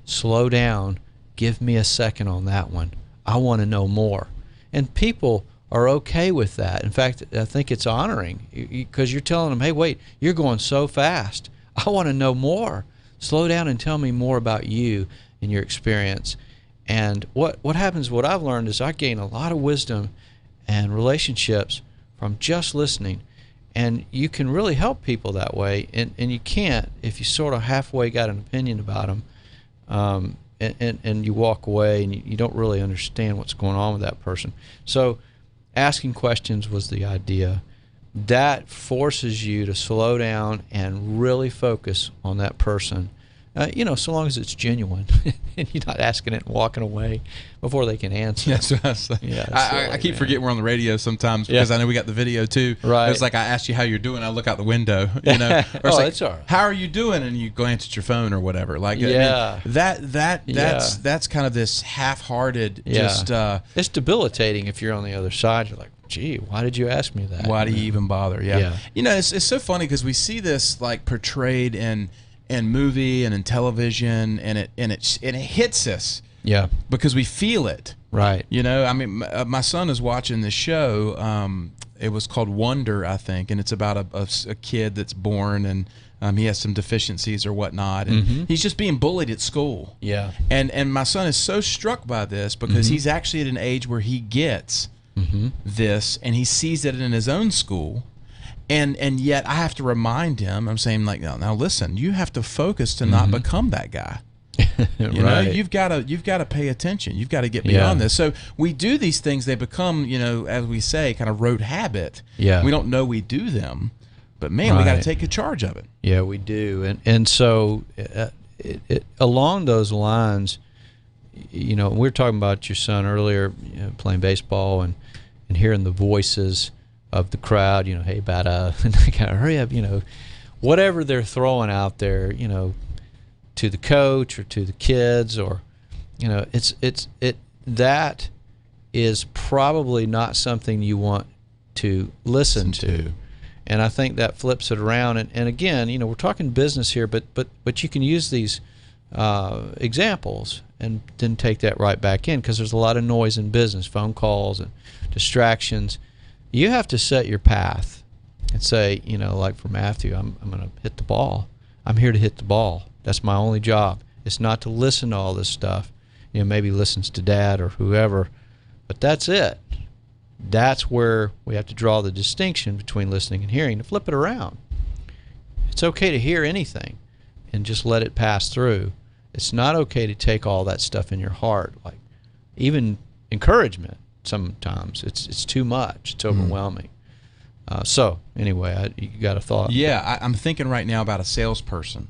Slow down. Give me a second on that one. I want to know more." And people are okay with that. In fact, I think it's honoring, because you're telling them, "Hey, wait, you're going so fast. I want to know more. Slow down and tell me more about you and your experience." And what happens, what I've learned is I gain a lot of wisdom and relationships from just listening. And you can really help people that way, and you can't if you sort of halfway got an opinion about them, and you walk away and you don't really understand what's going on with that person. So asking questions was the idea. That forces you to slow down and really focus on that person, so long as it's genuine and you're not asking it and walking away before they can answer. That's what I was saying. Yeah, I keep forgetting we're on the radio sometimes, because I know we got the video too. Right. It's like I asked you how you're doing, I look out the window, or it's like, it's all right. How are you doing? And you glance at your phone or whatever. Like, yeah. I mean, that's kind of this half-hearted, just it's debilitating if you're on the other side. You're like, gee, why did you ask me that? Why do you even bother? Yeah. It's so funny because we see this like portrayed in movie and in television, and it hits us. Yeah. Because we feel it. Right. I mean, my son is watching this show. It was called Wonder, I think, and it's about a kid that's born, and he has some deficiencies or whatnot, and he's just being bullied at school. Yeah. And my son is so struck by this because he's actually at an age where he gets this, and he sees it in his own school. And yet I have to remind him, I'm saying, like, now listen, you have to focus to not become that guy. You know, you've got to pay attention. You've got to get beyond this. So we do these things, they become, as we say, kind of rote habit. Yeah. We don't know we do them, but man, we got to take charge of it. Yeah, we do. And so along those lines, we were talking about your son earlier, playing baseball and hearing the voices of the crowd, hey, bada, and they kind of hurry up, whatever they're throwing out there, to the coach or to the kids, or, that is probably not something you want to listen to. And I think that flips it around. And again, we're talking business here, but you can use these examples and then take that right back in, because there's a lot of noise in business, phone calls and distractions. You have to set your path and say, like for Matthew, I'm going to hit the ball. I'm here to hit the ball. That's my only job. It's not to listen to all this stuff. Maybe listens to dad or whoever, but that's it. That's where we have to draw the distinction between listening and hearing, to flip it around. It's okay to hear anything and just let it pass through. It's not okay to take all that stuff in your heart, like even encouragement. Sometimes it's too much. It's overwhelming. So anyway, you got a thought? Yeah, I'm thinking right now about a salesperson.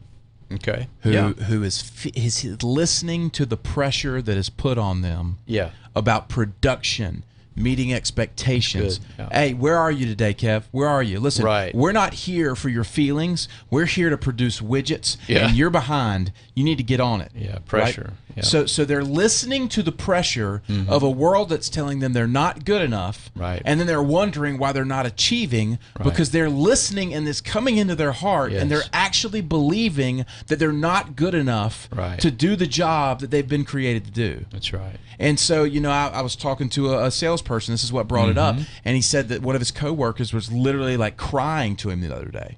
Okay. Who is listening to the pressure that is put on them. Yeah. About production, meeting expectations. Yeah. Hey, where are you today, Kev? Where are you? Listen, we're not here for your feelings. We're here to produce widgets, and you're behind. You need to get on it. Yeah, pressure. Right? Yeah. So they're listening to the pressure of a world that's telling them they're not good enough, and then they're wondering why they're not achieving because they're listening and it's coming into their heart, and they're actually believing that they're not good enough to do the job that they've been created to do. That's right. And so, I was talking to a salesperson. This is what brought it up, and he said that one of his coworkers was literally like crying to him the other day.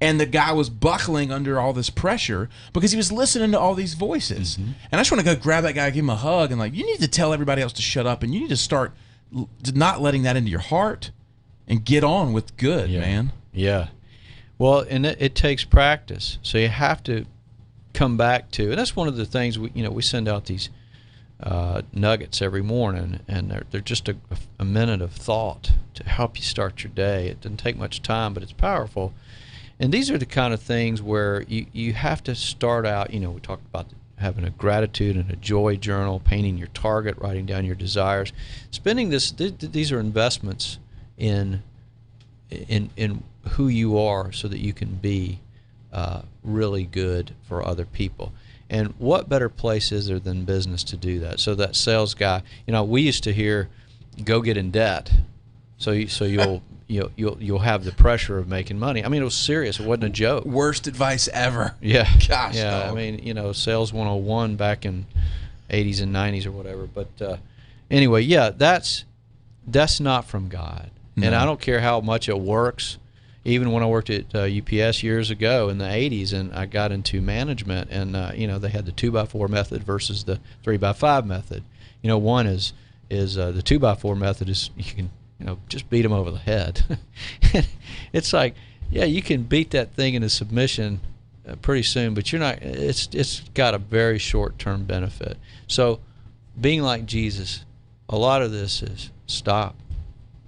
And the guy was buckling under all this pressure because he was listening to all these voices. And I just want to go grab that guy, give him a hug, and like, you need to tell everybody else to shut up, and you need to start not letting that into your heart and get on with good, man. Yeah. Well, and it takes practice. So you have to come back to, and that's one of the things we send out these nuggets every morning, and they're just a minute of thought to help you start your day. It doesn't take much time, but it's powerful. And these are the kind of things where you have to start out, we talked about having a gratitude and a joy journal, painting your target, writing down your desires. Spending these are investments in who you are so that you can be really good for other people. And what better place is there than business to do that? So that sales guy, we used to hear, go get in debt. So you'll have the pressure of making money. I mean, it was serious. It wasn't a joke. Worst advice ever. Yeah. Gosh. Yeah. Dog. I mean, sales 101 back in 80s and 90s or whatever. But anyway, that's not from God. No. And I don't care how much it works. Even when I worked at UPS years ago in the 80s, and I got into management, and they had the 2x4 method versus the 3x5 method. One is the 2x4 method is you can just beat them over the head. It's like, you can beat that thing into submission pretty soon, but you're not. It's got a very short-term benefit. So, being like Jesus, a lot of this is stop,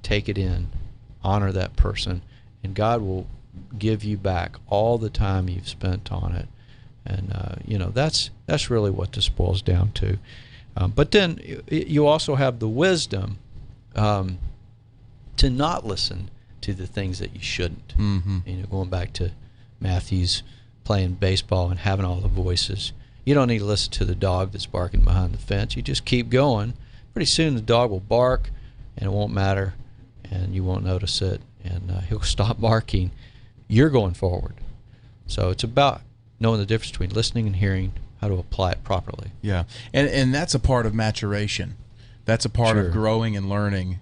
take it in, honor that person, and God will give you back all the time you've spent on it. And that's really what this boils down to. But then you also have the wisdom to not listen to the things that you shouldn't. Going back to Matthew's playing baseball and having all the voices. You don't need to listen to the dog that's barking behind the fence. You just keep going. Pretty soon the dog will bark, and it won't matter, and you won't notice it, and he'll stop barking. You're going forward. So it's about knowing the difference between listening and hearing, how to apply it properly. Yeah, and that's a part of maturation. That's a part of growing and learning,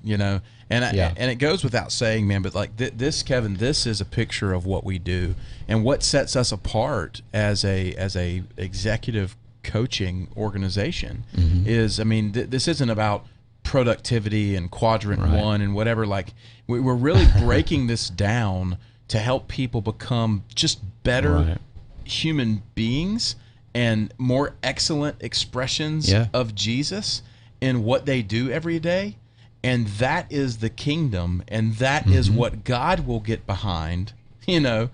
And it goes without saying, man, but like this, Kevin, this is a picture of what we do and what sets us apart as a executive coaching organization. Is, this isn't about productivity and quadrant one and whatever. Like we're really breaking this down to help people become just better human beings and more excellent expressions of Jesus in what they do every day. And that is the kingdom, and that is what God will get behind, and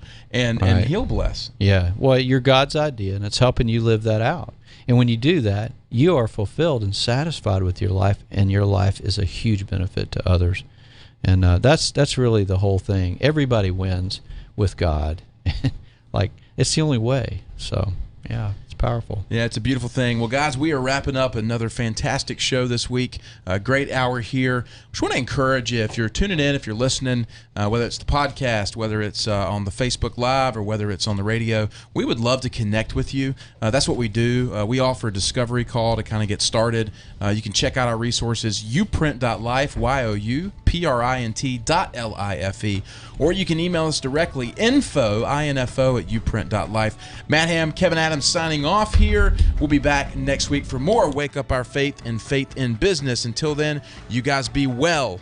he'll bless. Yeah, well, you're God's idea, and it's helping you live that out. And when you do that, you are fulfilled and satisfied with your life, and your life is a huge benefit to others. And that's really the whole thing. Everybody wins with God. Like, it's the only way. So, yeah. Powerful. Yeah, it's a beautiful thing. Well, guys, we are wrapping up another fantastic show this week. A great hour here. Just want to encourage you, if you're tuning in, if you're listening, whether it's the podcast, whether it's on the Facebook Live, or whether it's on the radio, we would love to connect with you. That's what we do. We offer a discovery call to kind of get started. You can check out our resources, youprint.life, youprint.life, or you can email us directly, info at youprint.life. Matt Ham, Kevin Adams signing off here. We'll be back next week for more Wake Up Our Faith and Faith in Business. Until then, you guys be well.